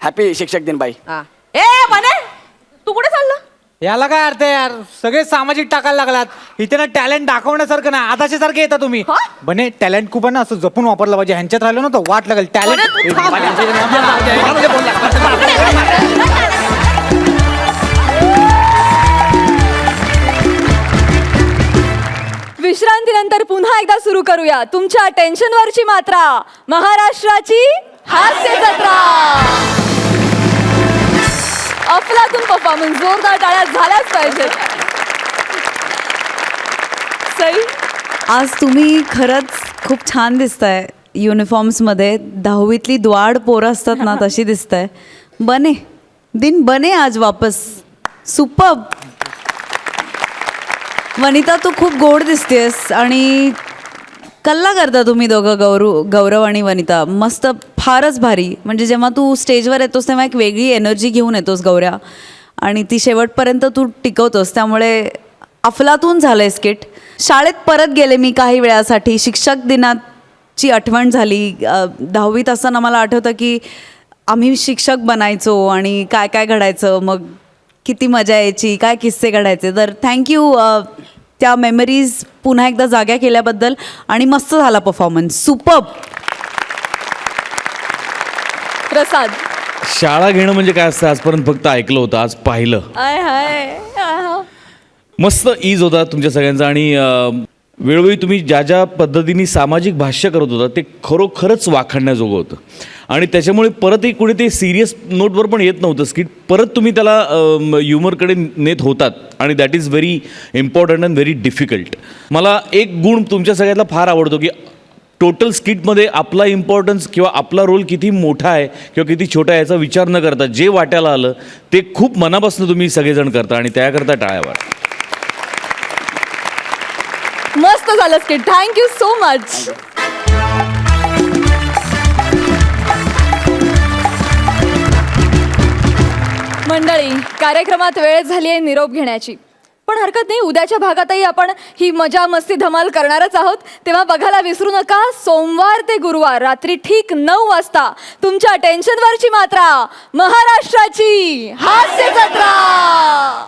S3: हॅपी शिक्षक दिन बाई.
S2: ए बने, तू कुठे चालला?
S9: याला काय अर्थ आहे यार, सगळे सामाजिक टाकायला लागलात इथे ना. टॅलेंट दाखवण्यासारखं ना, आताच्या सारखे येता तुम्ही. बने टॅलेंट खूप आहे ना, असं जपून वापरलं पाहिजे. ह्यांच्यात राहिलो ना तर वाट लागेल.
S1: विश्रांतीनंतर पुन्हा एकदा सुरू करूया तुमच्या टेन्शनवरची मात्रा, महाराष्ट्राची हास्य जत्रा. अफलातून परफॉर्मन्स, जोरदार टाळ्या झाल्याच पाहिजेत. सई,
S5: आज तुम्ही खरंच खूप छान दिसताय युनिफॉर्म्समध्ये. 10वीतली द्वाड पोरं असतात ना तशी दिसताय. बने दिन बने आज वापस. सुपर्ब. वनिता तू खूप गोड दिसतेस आणि कल्ला करता तुम्ही दोघं, गौरव आणि वनिता. मस्त, फारच भारी. म्हणजे जेव्हा तू स्टेजवर येतोस तेव्हा एक वेगळी एनर्जी घेऊन येतोस गौऱ्या, आणि ती शेवटपर्यंत तू टिकवतोस. त्यामुळे अफलातून झालं आहे स्किट. शाळेत परत गेले मी काही वेळासाठी. शिक्षक दिनाची आठवण झाली. 10वीत असताना मला आठवतं की आम्ही शिक्षक बनायचो आणि काय काय घडायचं, मग किती मजा यायची, काय किस्से घडायचे. तर थँक्यू त्या मेमरीज पुन्हा एकदा जाग्या केल्याबद्दल. आणि मस्त झाला परफॉर्मन्स, सुपर्ब.
S1: प्रसाद.
S8: शाळा घेणं म्हणजे काय असतं आजपर्यंत फक्त ऐकलं होतं, आज पाहिलं.
S1: आय हाय. आहा.
S8: मस्त ईज होता तुमच्या सगळ्यांचा. आणि वेळोवेळी तुम्ही ज्या ज्या पद्धतीने सामाजिक भाष्य करत होता ते खरोखरच वाखाणण्याजोगं होतं. आणि त्याच्यामुळे परतही कुठे ते सिरियस नोटवर पण येत नव्हतं स्किट. परत तुम्ही त्याला ह्युमरकडे नेत होतात, आणि that is very important and very difficult. मला एक गुण तुमच्या सगळ्यातला फार आवडतो की टोटल स्किटमध्ये आपला इम्पॉर्टन्स किंवा आपला रोल किती मोठा आहे किंवा किती छोटा आहे याचा विचार न करता जे वाट्याला आलं ते खूप मनापासून तुम्ही सगळेजण करता, आणि त्याकरता टाळ्यावर.
S1: मस्त झालं स्किट. Thank you so much. मंडळी, कार्यक्रमात वेळ झाली आहे निरोप घेण्याची, पण हरकत नाही. उद्याच्या भागातही आपण ही मजा मस्ती धमाल करणारच आहोत. तेव्हा बघायला विसरू नका, सोमवार ते गुरुवार रात्री ठीक 9 वाजता तुमच्या टेन्शनवरची मात्रा, महाराष्ट्राची हास्य जत्रा.